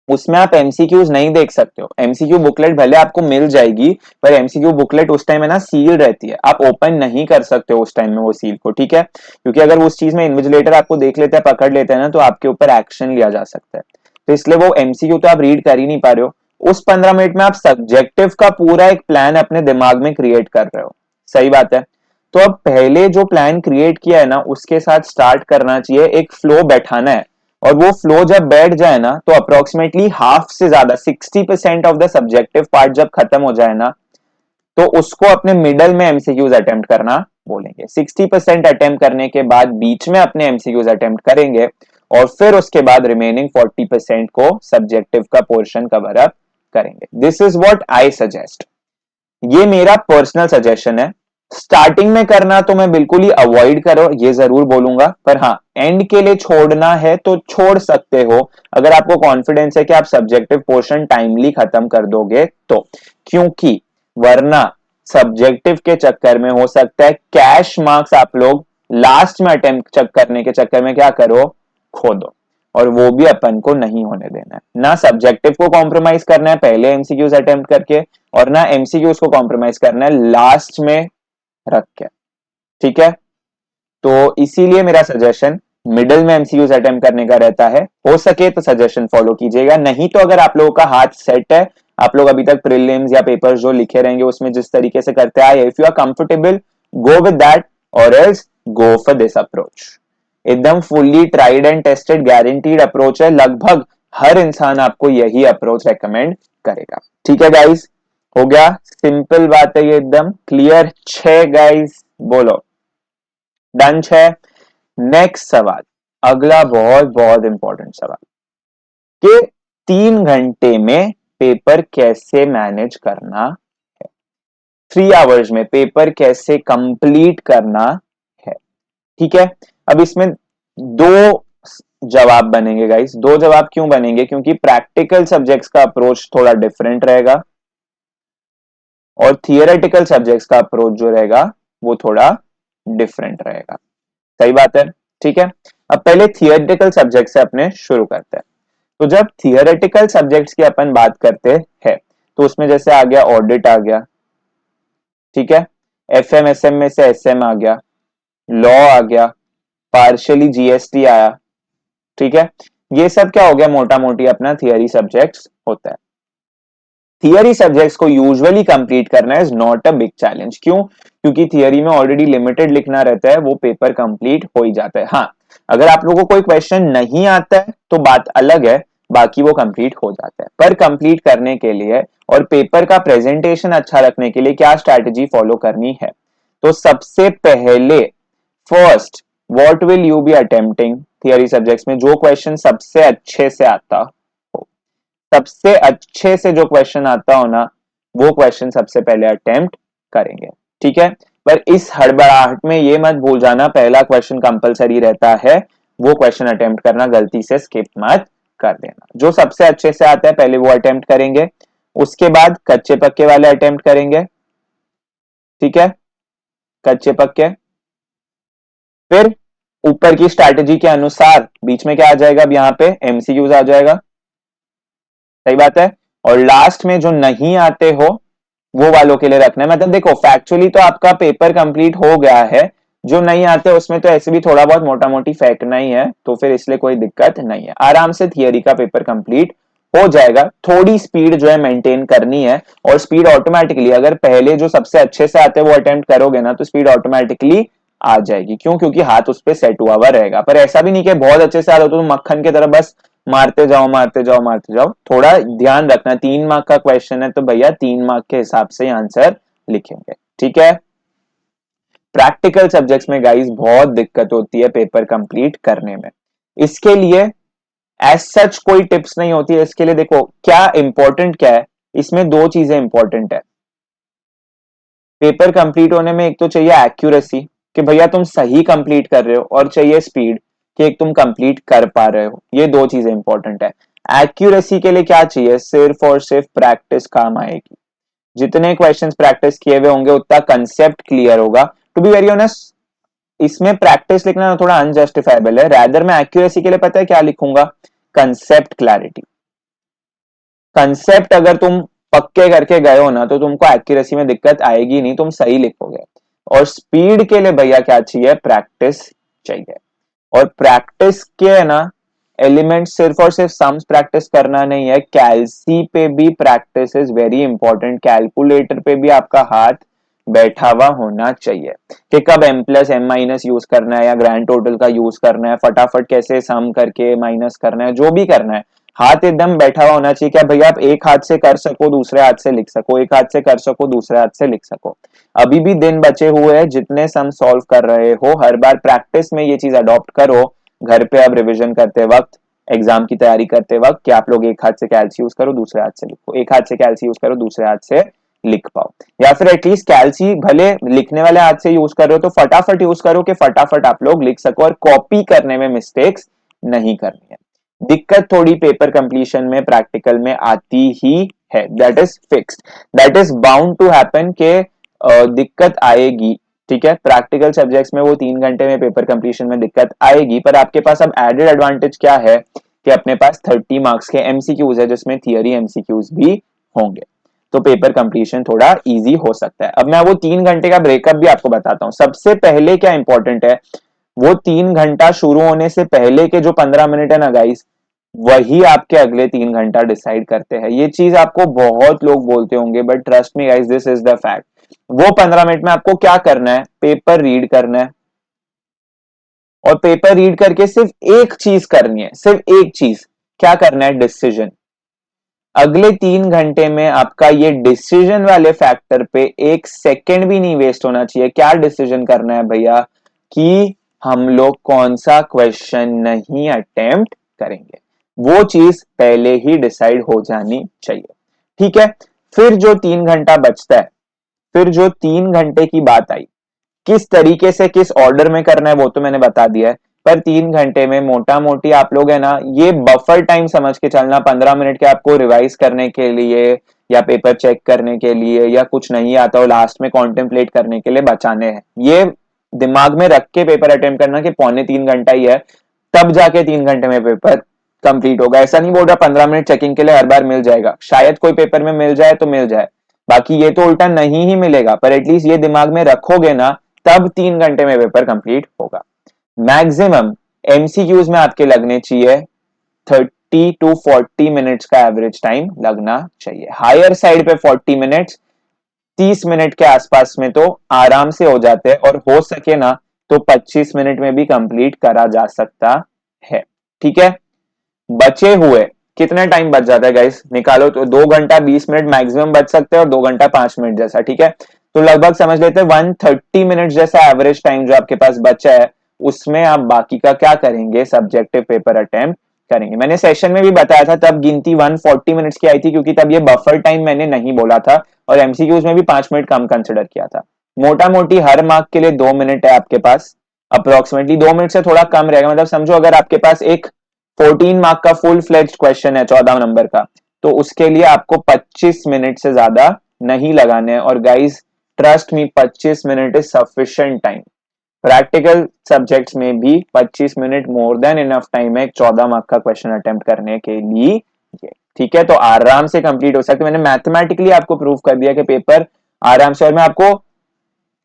उसमें आप एमसीक्यूज नहीं देख सकते हो। एमसीक्यू बुकलेट भले आपको मिल जाएगी, पर एमसीक्यू बुकलेट उस टाइम है ना सील रहती है, आप ओपन नहीं कर सकते हो उस टाइम में वो सील को। ठीक है, क्योंकि अगर उस चीज में इन्विजिलेटर आपको देख लेता है, पकड़ लेता है ना, तो आपके ऊपर एक्शन लिया जा सकता है। तो इसलिए वो एमसीक्यू तो आप रीड कर ही नहीं पा रहे हो। उस 15 मिनट में आप सब्जेक्टिव का पूरा एक प्लान अपने दिमाग में क्रिएट कर रहे हो। सही बात है। तो अब पहले जो प्लान क्रिएट किया है ना उसके साथ स्टार्ट करना चाहिए, एक फ्लो बैठाना है। और वो फ्लो जब बैठ जाए ना तो अप्रोक्सीमेटली हाफ से ज्यादा 60% ऑफ द सब्जेक्टिव पार्ट जब खत्म हो जाए ना, तो उसको अपने मिडल में एमसीक्यूज अटेम्प्ट करना बोलेंगे। 60% अटेम्प्ट करने के बाद बीच में अपने एमसीक्यूज अटेम्प्ट करेंगे और फिर उसके बाद रिमेनिंग 40% को सब्जेक्टिव का पोर्शन कवर अप करेंगे। This is what I suggest. ये मेरा पर्सनल सजेशन है। स्टार्टिंग में करना तो मैं बिल्कुल ही अवॉइड करो, ये जरूर बोलूंगा, पर हाँ एंड के लिए छोड़ना है तो छोड़ सकते हो अगर आपको कॉन्फिडेंस है कि आप सब्जेक्टिव पोर्शन टाइमली खत्म कर दोगे तो, क्योंकि वरना सब्जेक्टिव के चक्कर में हो सकता है कैश मार्क्स आप लोग लास्ट में अटेम्प्ट चेक करने के चक्कर में क्या करो, खो दो, और वो भी अपन को नहीं होने देना है। ना सब्जेक्टिव को कॉम्प्रोमाइज करना है पहले एमसीक्यूज अटेम्प्ट करके, और ना एमसीक्यूज को कॉम्प्रोमाइज करना है लास्ट में रख के। ठीक है, तो इसीलिए मेरा सजेशन मिडिल में एमसीक्यूज अटेम्प्ट करने का रहता है। हो सके तो सजेशन फॉलो कीजिएगा, नहीं तो अगर आप लोगों का हाथ सेट है, आप लोग अभी तक प्रीलिम्स या पेपर्स जो लिखे रहेंगे उसमें जिस तरीके से करते आए, if you are comfortable go with that, और else go for this approach. एकदम fully tried and tested guaranteed approach है, लगभग हर इंसान आपको यही अप्रोच रेकमेंड करेगा। ठीक है गाइस, हो गया, सिंपल बात है ये, एकदम क्लियर। 6 गाइस बोलो, डन 6। नेक्स्ट सवाल, अगला बहुत बहुत इंपॉर्टेंट सवाल, कि 3 घंटे में पेपर कैसे मैनेज करना है, 3 आवर्स में पेपर कैसे कंप्लीट करना है। ठीक है, अब इसमें दो जवाब बनेंगे गाइस। दो जवाब क्यों बनेंगे, क्योंकि प्रैक्टिकल सब्जेक्ट्स का अप्रोच थोड़ा डिफरेंट रहेगा और थियोरेटिकल सब्जेक्ट्स का अप्रोच जो रहेगा वो थोड़ा डिफरेंट रहेगा। सही बात है, ठीक है। अब पहले थियोरेटिकल सब्जेक्ट से अपने शुरू करते हैं। तो जब थियोरेटिकल सब्जेक्ट्स की अपन बात करते हैं तो उसमें जैसे आ गया ऑडिट आ गया, ठीक है, एफएम एसएम में से एसएम आ गया, लॉ आ गया, पार्शियली जीएसटी आया। ठीक है, ये सब क्या हो गया, मोटा मोटी अपना थियरी सब्जेक्ट्स होता है। थियरी सब्जेक्ट्स को यूजुअली कंप्लीट करना is not a big challenge. क्यों, क्योंकि थियरी में ऑलरेडी लिमिटेड लिखना रहता है, वो पेपर कंप्लीट हो ही जाता है। हाँ, अगर आप लोगों को कोई क्वेश्चन नहीं आता है तो बात अलग है, बाकी वो कंप्लीट हो जाता है। पर कंप्लीट करने के लिए और पेपर का प्रेजेंटेशन अच्छा रखने के लिए क्या स्ट्रैटेजी फॉलो करनी है, तो सबसे पहले first what will you be attempting, theory subjects में जो क्वेश्चन सबसे अच्छे से आता हो, सबसे अच्छे से जो क्वेश्चन आता हो ना, वो क्वेश्चन सबसे पहले अटेम्प्ट करेंगे। ठीक है, पर इस हड़बड़ाहट में ये मत भूल जाना पहला क्वेश्चन कंपलसरी रहता है, वो क्वेश्चन अटेम्प्ट करना गलती से स्किप मत कर देना। जो सबसे अच्छे से आता है पहले वो अटेम्प्ट करेंगे, उसके बाद कच्चे पक्के वाले अटेम्प्ट करेंगे। ठीक है, कच्चे पक्के, फिर ऊपर की स्ट्रैटेजी के अनुसार बीच में क्या आ जाएगा, अब यहाँ पे एमसीक्यूज आ जाएगा। सही बात है, और लास्ट में जो नहीं आते हो वो वालों के लिए रखना है। मतलब देखो फैक्चुअली तो आपका पेपर कंप्लीट हो गया है, जो नहीं आते उसमें तो ऐसे भी थोड़ा बहुत मोटा मोटी फेंकना ही है, तो फिर इसलिए कोई दिक्कत नहीं है, आराम से थियरी का पेपर कंप्लीट हो जाएगा। थोड़ी स्पीड जो है मेंटेन करनी है, और स्पीड ऑटोमेटिकली अगर पहले जो सबसे अच्छे से आते हैं वो अटेम्प्ट करोगे ना तो स्पीड ऑटोमेटिकली आ जाएगी। क्यों, क्योंकि हाथ उस पर सेट हुआ हुआ रहेगा। पर ऐसा भी नहीं कि बहुत अच्छे से आ रहे हो तो मक्खन की तरह बस मारते जाओ मारते जाओ मारते जाओ, थोड़ा ध्यान रखना। 3 मार्क का क्वेश्चन है तो भैया 3 मार्क के हिसाब से आंसर लिखेंगे। ठीक है, प्रैक्टिकल सब्जेक्ट्स में गाइस बहुत दिक्कत होती है पेपर कंप्लीट करने में। इसके लिए एज सच कोई टिप्स नहीं होती है। इसके लिए देखो क्या इंपॉर्टेंट क्या है, इसमें दो चीजें इंपॉर्टेंट है पेपर कंप्लीट होने में। एक तो चाहिए एक्यूरेसी कि भैया तुम सही कंप्लीट कर रहे हो, और चाहिए स्पीड कि एक तुम कंप्लीट कर पा रहे हो। ये दो चीजें इंपॉर्टेंट है। एक्यूरेसी के लिए क्या चाहिए, सिर्फ और सिर्फ प्रैक्टिस काम आएगी। जितने क्वेश्चंस प्रैक्टिस किए हुए होंगे उतना कंसेप्ट क्लियर होगा। टू बी वेरी ऑनेस्ट, इसमें प्रैक्टिस लिखना थोड़ा अनजस्टिफाइबल है। रैदर मैं एक्यूरेसी के लिए पता है क्या लिखूंगा, कंसेप्ट क्लैरिटी। कंसेप्ट अगर तुम पक्के करके गए हो ना तो तुमको एक्यूरेसी में दिक्कत आएगी नहीं, तुम सही लिखोगे। और स्पीड के लिए भैया क्या चाहिए, प्रैक्टिस चाहिए। और प्रैक्टिस के है ना एलिमेंट सिर्फ और सिर्फ सम्स प्रैक्टिस करना नहीं है, कैलसी पे भी practice is very important. Calculator पे भी आपका हाथ बैठा हुआ होना चाहिए कि कब m plus m minus use करना है या ग्रैंड टोटल का यूज करना है, फटाफट कैसे सम करके माइनस करना है, जो भी करना है हाथ एकदम बैठा हुआ होना चाहिए, क्या भैया आप एक हाथ से कर सको दूसरे हाथ से लिख सको, एक हाथ से कर सको दूसरे हाथ से लिख सको। अभी भी दिन बचे हुए हैं, जितने सम सॉल्व कर रहे हो हर बार प्रैक्टिस में ये चीज अडॉप्ट करो। घर पे अब रिविजन करते वक्त, एग्जाम की तैयारी करते वक्त, कि आप लोग एक हाथ से कैल्सी यूज करो दूसरे हाथ से लिखो, एक हाथ से कैल्सी यूज करो दूसरे हाथ से लिख पाओ। या फिर एटलीस्ट कैल्सी भले लिखने वाले हाथ से यूज कर रहे हो तो फटाफट यूज करो कि फटाफट आप लोग लिख सको और कॉपी करने में मिस्टेक्स नहीं करनी है। दिक्कत थोड़ी पेपर कंप्लीशन में प्रैक्टिकल में आती ही है, that is fixed, that is bound to happen के दिक्कत आएगी। ठीक है, प्रैक्टिकल सब्जेक्ट्स में वो 3 घंटे में पेपर कंप्लीशन में दिक्कत आएगी, पर आपके पास अब एडेड एडवांटेज क्या है कि अपने पास 30 मार्क्स के एमसीक्यूज है जिसमें थियरी एमसीक्यूज भी होंगे, तो पेपर कंप्लीशन थोड़ा इजी हो सकता है। अब मैं वो 3 घंटे का ब्रेकअप भी आपको बताता हूँ। सबसे पहले क्या इंपॉर्टेंट है, वो 3 घंटा शुरू होने से पहले के जो 15 मिनट है ना गाइस, वही आपके अगले 3 घंटा डिसाइड करते हैं। ये चीज आपको बहुत लोग बोलते होंगे, but trust me guys, this is the fact. वो 15 मिनट में आपको क्या करना है, पेपर रीड करना है, और पेपर रीड करके सिर्फ एक चीज करनी है, सिर्फ एक चीज, क्या करना है, डिसीजन। अगले 3 घंटे में आपका ये डिसीजन वाले फैक्टर पे एक सेकंड भी नहीं वेस्ट होना चाहिए। क्या डिसीजन करना है भैया, कि हम लोग कौन सा क्वेश्चन नहीं अटेम्प्ट करेंगे, वो चीज पहले ही डिसाइड हो जानी चाहिए। ठीक है, फिर जो 3 घंटा बचता है, फिर जो 3 घंटे की बात आई, किस तरीके से किस ऑर्डर में करना है वो तो मैंने बता दिया है। पर 3 घंटे में मोटा मोटी आप लोग है ना, ये बफर टाइम समझ के चलना। 15 मिनट के आपको रिवाइज करने के लिए या पेपर चेक करने के लिए या कुछ नहीं आता हो लास्ट में कॉन्टेम्पलेट करने के लिए बचाने हैं। ये दिमाग में रख के पेपर अटेम्प्ट करना कि पौने 3 घंटा ही है, तब जाके 3 घंटे में पेपर कंप्लीट होगा। ऐसा नहीं बोल रहा 15 मिनट चेकिंग के लिए हर बार मिल जाएगा, शायद कोई पेपर में मिल जाए तो मिल जाए, बाकी ये तो उल्टा नहीं ही मिलेगा, पर एटलीस्ट ये दिमाग में रखोगे ना, तब 3 घंटे में पेपर कंप्लीट होगा। मैक्सिमम एमसीक्यूज में आपके लगने चाहिए 30 to 40 मिनट्स का एवरेज टाइम लगना चाहिए, हायर साइड पे 40 मिनट्स, 30 मिनट के आसपास में तो आराम से हो जाते हैं, और हो सके ना तो 25 मिनट में भी कंप्लीट करा जा सकता है। ठीक है, बचे हुए कितना टाइम बच जाता है गाइस, निकालो तो 2 घंटा 20 मिनट मैक्सिमम बच सकते हैं, और 2 घंटा 5 मिनट जैसा। ठीक है, तो लगभग समझ लेते हैं 130 मिनट जैसा एवरेज टाइम जो आपके पास बचा है, उसमें आप बाकी का क्या करेंगे, सब्जेक्टिव पेपर अटेम्प्ट करेंगे। मैंने सेशन में भी बताया था, तब गिनती 140 मिनट्स की आई थी, क्योंकि तब ये बफर टाइम मैंने नहीं बोला था, और एमसीक्यूज में भी 5 मिनट कम कंसिडर किया था। मोटा मोटी हर मार्क के लिए 2 मिनट है आपके पास, अप्रोक्सीमेटली 2 मिनट से थोड़ा कम रहेगा। मतलब समझो अगर आपके पास एक 14 मार्क का फुल फ्लेज्ड क्वेश्चन है 14 नंबर का, तो उसके लिए आपको 25 मिनट से ज्यादा नहीं लगाने हैं। और guys trust me, 25 minute is sufficient time. Practical subjects में भी 25 minute more than enough time है एक 14 मार्क का क्वेश्चन अटेम्प्ट करने के लिए। ठीक है, तो आराम से कंप्लीट हो सकते। मैंने मैथमेटिकली आपको प्रूव कर दिया कि पेपर आराम से, और मैं आपको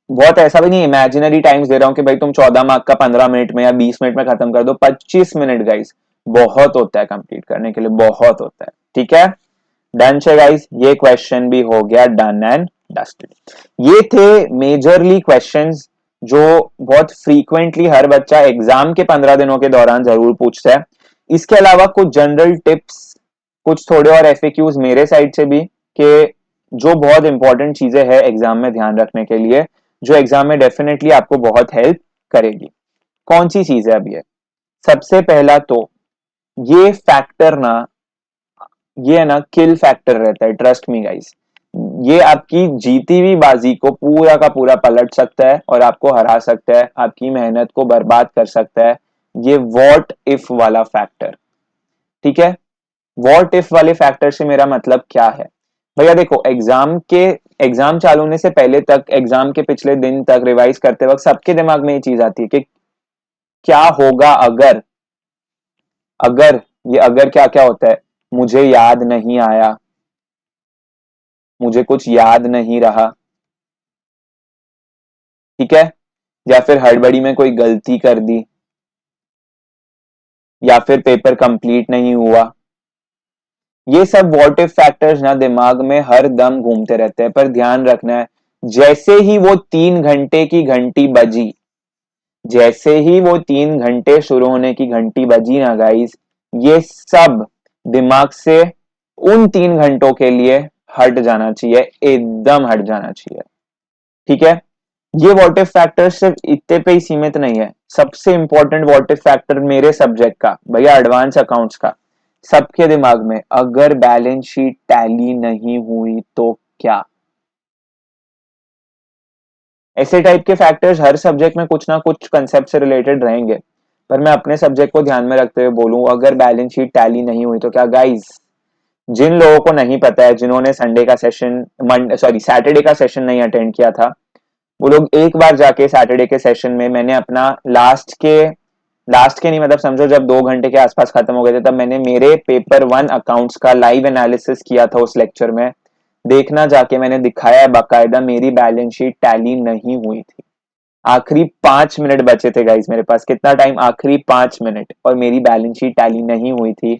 बहुत ऐसा भी नहीं इमेजिनरी टाइम्स दे रहा हूं कि भाई तुम 14 मार्क का 15 मिनट में या 20 मिनट में खत्म कर दो। 25 मिनट गाइस बहुत होता है कंप्लीट करने के लिए, बहुत होता है। ठीक है, डन है गाइस, ये क्वेश्चन भी हो गया डन एंड डस्टेड। ये थे मेजरली क्वेश्चंस जो बहुत फ्रीक्वेंटली हर बच्चा एग्जाम के 15 दिनों के दौरान जरूर पूछता है। इसके अलावा कुछ जनरल टिप्स, कुछ थोड़े और एफएक्यूज मेरे साइड से भी, कि जो बहुत इंपॉर्टेंट चीजें हैं एग्जाम में ध्यान रखने के लिए, जो एग्जाम में डेफिनेटली आपको बहुत हेल्प करेगी। कौन सी चीज है अब ये, सबसे पहला तो ये फैक्टर ना, ये है ना किल फैक्टर रहता है, ट्रस्ट मी गाइस। ये आपकी जीती हुई बाजी को पूरा का पूरा पलट सकता है और आपको हरा सकता है, आपकी मेहनत को बर्बाद कर सकता है, ये व्हाट इफ वाला फैक्टर। ठीक है, व्हाट इफ वाले फैक्टर से मेरा मतलब क्या है भैया, देखो एग्जाम चालू होने से पहले तक, एग्जाम के पिछले दिन तक रिवाइज करते वक्त सबके दिमाग में ये चीज आती है कि क्या होगा अगर, अगर ये अगर क्या क्या होता है, मुझे याद नहीं आया, मुझे कुछ याद नहीं रहा। ठीक है, या फिर हड़बड़ी में कोई गलती कर दी, या फिर पेपर कंप्लीट नहीं हुआ। ये सब व्हाट इफ फैक्टर्स ना दिमाग में हर दम घूमते रहते हैं, पर ध्यान रखना है, जैसे ही वो 3 घंटे की घंटी बजी, जैसे ही वो 3 घंटे शुरू होने की घंटी बजी ना गाइस, ये सब दिमाग से उन 3 घंटों के लिए हट जाना चाहिए, एकदम हट जाना चाहिए। ठीक है, ये व्हाट इफ फैक्टर सिर्फ इतने पे ही सीमित नहीं है। सबसे इंपॉर्टेंट व्हाट इफ फैक्टर मेरे सब्जेक्ट का भैया, एडवांस अकाउंट्स का, सबके दिमाग में, अगर बैलेंस शीट टैली नहीं हुई तो क्या। ऐसे टाइप के फैक्टर्स हर सब्जेक्ट में कुछ ना कुछ कंसेप्ट से रिलेटेड रहेंगे, पर मैं अपने सब्जेक्ट को ध्यान में रखते हुए बोलूं, अगर बैलेंस शीट टैली नहीं हुई तो क्या। गाइस, जिन लोगों को नहीं पता है, जिन्होंने संडे का सेशन, सैटरडे का सेशन नहीं अटेंड किया था, वो लोग एक बार जाके सैटरडे के सेशन में, मैंने अपना लास्ट के नहीं, मतलब समझो जब 2 घंटे के आसपास खत्म हो गए थे, तब मैंने मेरे पेपर 1 अकाउंट्स का लाइव एनालिसिस किया था उस लेक्चर में। देखना जाके, मैंने दिखाया है बाकायदा, मेरी बैलेंस शीट टैली नहीं हुई थी। आखिरी 5 मिनट बचे थे गाइस मेरे पास, कितना टाइम, आखिरी 5 मिनट, और मेरी बैलेंस शीट टैली नहीं हुई थी।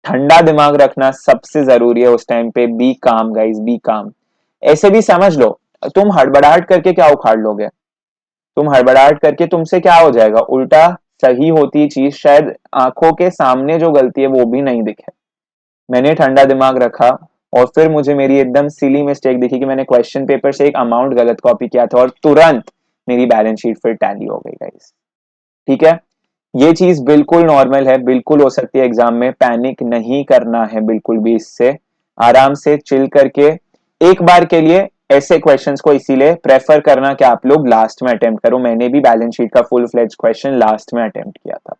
ठंडा दिमाग रखना सबसे जरूरी है उस टाइम पे। बी काम गाइस, बी काम। ऐसे भी समझ लो, तुम हड़बड़ाहट करके क्या उखाड़ लोगे, तुम हड़बड़ाहट करके तुमसे क्या हो जाएगा, उल्टा सही होती चीज शायद आंखों के सामने जो गलती है वो भी नहीं दिखे। मैंने ठंडा दिमाग रखा, और फिर मुझे मेरी एकदम सिली मिस्टेक दिखी कि मैंने क्वेश्चन पेपर से एक अमाउंट गलत कॉपी किया था, और तुरंत मेरी बैलेंस शीट फिर टैली हो गई गाइस। ठीक है, ये चीज बिल्कुल नॉर्मल है, बिल्कुल हो सकती है एग्जाम में। पैनिक नहीं करना है बिल्कुल भी इससे, आराम से चिल करके एक बार के लिए ऐसे क्वेश्चंस को इसीलिए प्रेफर करना कि आप लोग लास्ट में अटेम्प्ट करो। मैंने भी बैलेंस शीट का फुल फ्लेज क्वेश्चन लास्ट में अटेम्प्ट किया था।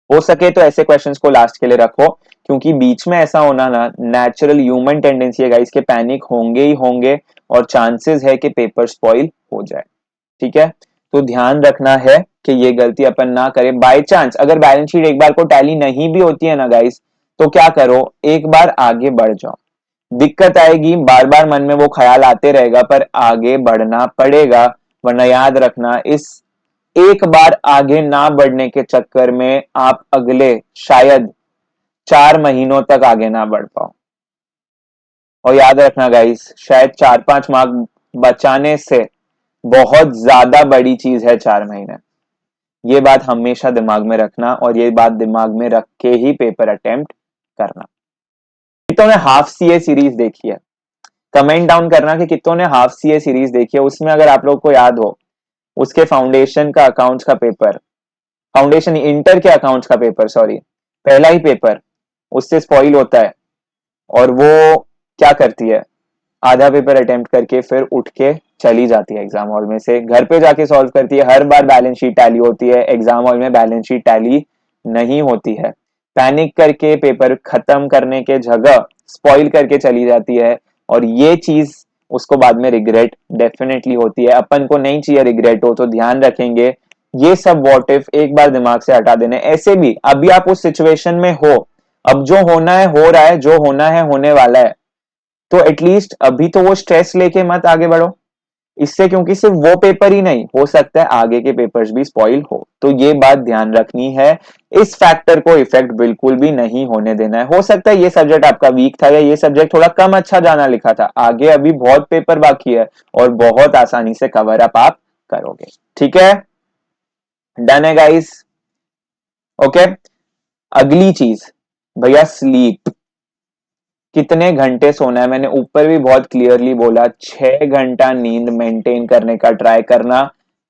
हो सके तो ऐसे क्वेश्चंस को लास्ट के लिए रखो, क्योंकि बीच में ऐसा होना ना नेचुरल ह्यूमन टेंडेंसी है गाइस, के पैनिक होंगे ही होंगे, और चांसेस है कि पेपर स्पॉइल हो जाए। ठीक है, तो ध्यान रखना है कि ये गलती अपन ना करें। बाय चांस अगर बैलेंस शीट एक बार को टैली नहीं भी होती है ना गाइस, तो क्या करो, एक बार आगे बढ़ जाओ। दिक्कत आएगी, बार बार मन में वो ख्याल आते रहेगा, पर आगे बढ़ना पड़ेगा। वरना याद रखना, इस एक बार आगे ना बढ़ने के चक्कर में आप अगले शायद 4 महीनों तक आगे ना बढ़ पाओ। और याद रखना गाइस, शायद 4-5 मार्क बचाने से बहुत ज्यादा बड़ी चीज है 4 महीने। ये बात हमेशा दिमाग में रखना, और ये बात दिमाग में रख के ही पेपर अटेम्प्ट करना। कितनों ने हाफ सीए सीरीज देखी है, कमेंट डाउन करना कि कितनों ने हाफ सीए सीरीज देखी है। उसमें अगर आप लोग को याद हो, उसके फाउंडेशन का अकाउंट्स का पेपर, फाउंडेशन इंटर के अकाउंट्स का पेपर, सॉरी, पहला ही पेपर उससे स्पॉइल होता है, और वो क्या करती है, आधा पेपर अटेम्प्ट करके फिर उठ के चली जाती है एग्जाम हॉल में से, घर पे जाके सॉल्व करती है। हर बार बैलेंस शीट टैली होती है, एग्जाम हॉल में बैलेंस शीट टैली नहीं होती है। पैनिक करके पेपर खत्म करने के जगह स्पॉइल करके चली जाती है, और ये चीज उसको बाद में रिग्रेट डेफिनेटली होती है। अपन को नहीं चाहिए रिग्रेट हो, तो ध्यान रखेंगे ये सब व्हाट इफ एक बार दिमाग से हटा देने। ऐसे भी अभी आप उस सिचुएशन में हो, अब जो होना है हो रहा है, जो होना है होने वाला है, तो एटलीस्ट अभी तो वो स्ट्रेस लेके मत आगे बढ़ो इससे, क्योंकि सिर्फ वो पेपर ही नहीं, हो सकता है आगे के पेपर्स भी स्पॉइल हो। तो ये बात ध्यान रखनी है, इस फैक्टर को इफेक्ट बिल्कुल भी नहीं होने देना है। हो सकता है ये सब्जेक्ट आपका वीक था, या ये सब्जेक्ट थोड़ा कम अच्छा जाना लिखा था, आगे अभी बहुत पेपर बाकी है, और बहुत आसानी से कवर अप आप करोगे। ठीक है, डन है गाइस। ओके, अगली चीज भैया, स्लीप। कितने घंटे सोना है, मैंने ऊपर भी बहुत क्लियरली बोला, 6 घंटा नींद मेंटेन करने का ट्राई करना।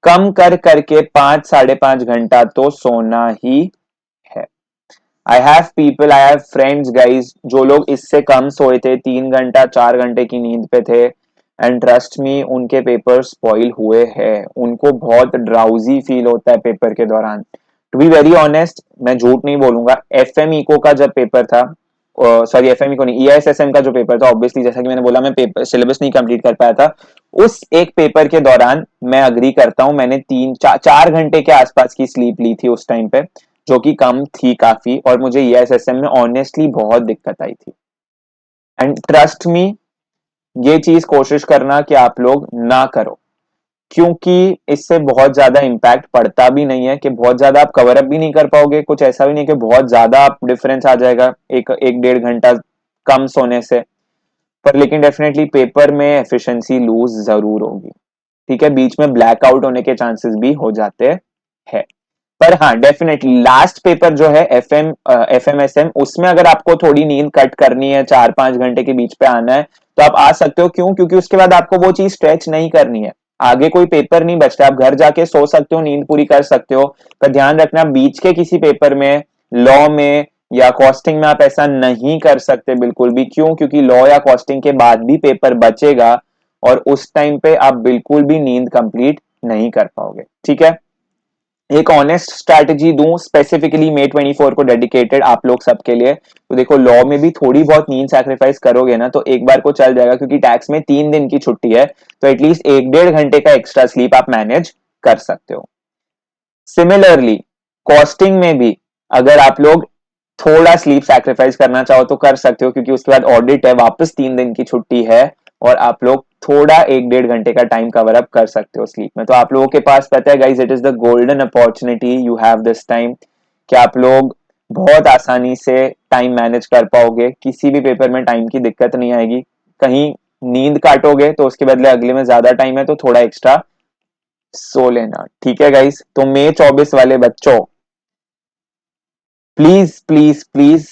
कम कर करके 5-5.5 घंटा तो सोना ही है। आई हैव फ्रेंड्स गाइज, जो लोग इससे कम सोए थे, 3 घंटा 4 घंटे की नींद पे थे, एंड ट्रस्ट मी, उनके पेपर स्पॉइल हुए हैं। उनको बहुत ड्राउजी फील होता है पेपर के दौरान। टू बी वेरी ऑनेस्ट, मैं झूठ नहीं बोलूंगा, एफ एम इको का जब पेपर था, सॉरी एफ एम इको नहीं, EISSM का जो पेपर था, ऑब्वियसली जैसा कि मैंने बोला, मैं पेपर सिलेबस नहीं कंप्लीट कर पाया था। उस एक पेपर के दौरान मैं अग्री करता हूं, मैंने 3-4 घंटे के आसपास की स्लीप ली थी उस टाइम पे, जो कि कम थी काफी, और मुझे EISSM में ऑनेस्टली बहुत दिक्कत आई थी। एंड ट्रस्ट मी, ये चीज कोशिश करना कि आप लोग ना करो, क्योंकि इससे बहुत ज्यादा इंपैक्ट पड़ता भी नहीं है, कि बहुत ज्यादा आप कवर अप भी नहीं कर पाओगे, कुछ ऐसा भी नहीं कि बहुत ज्यादा आप डिफरेंस आ जाएगा एक 1-1.5 घंटा कम सोने से, पर लेकिन डेफिनेटली पेपर में एफिशिएंसी लूज जरूर होगी। ठीक है, बीच में ब्लैकआउट होने के चांसेस भी हो जाते हैं। पर हाँ डेफिनेटली लास्ट पेपर जो है एफएमएसएम, उसमें अगर आपको थोड़ी नींद कट करनी है, 4-5 घंटे के बीच पे आना है, तो आप आ सकते हो। क्यों? क्योंकि उसके बाद आपको वो चीज स्ट्रेच नहीं करनी है, आगे कोई पेपर नहीं बचता, आप घर जाके सो सकते हो, नींद पूरी कर सकते हो। पर ध्यान रखना बीच के किसी पेपर में, लॉ में या कॉस्टिंग में आप ऐसा नहीं कर सकते बिल्कुल भी। क्यों? क्योंकि लॉ या कॉस्टिंग के बाद भी पेपर बचेगा और उस टाइम पे आप बिल्कुल भी नींद कंप्लीट नहीं कर पाओगे। ठीक है, एक ऑनेस्ट स्ट्रैटेजी दूं स्पेसिफिकली मे 24 को डेडिकेटेड आप लोग सबके लिए, तो देखो लॉ में भी थोड़ी बहुत नींद सैक्रिफाइस करोगे ना तो एक बार को चल जाएगा, क्योंकि टैक्स में 3 दिन की छुट्टी है, तो एटलीस्ट 1-1.5 घंटे का एक्स्ट्रा स्लीप आप मैनेज कर सकते हो। सिमिलरली कॉस्टिंग में भी अगर आप लोग थोड़ा स्लीप सैक्रिफाइस करना चाहो तो कर सकते हो, क्योंकि उसके बाद ऑडिट है, वापस 3 दिन की छुट्टी है, और आप लोग थोड़ा 1-1.5 घंटे का टाइम कवर अप कर सकते हो स्लीप में। तो आप लोगों के पास पता है guys, it is the golden opportunity you have this time, कि आप लोग बहुत आसानी से टाइम मैनेज कर पाओगे, किसी भी पेपर में टाइम की दिक्कत नहीं आएगी। कहीं नींद काटोगे तो उसके बदले अगले में ज्यादा टाइम है, तो थोड़ा एक्स्ट्रा सो लेना। ठीक है गाइज, तो May 24 वाले बच्चों प्लीज प्लीज प्लीज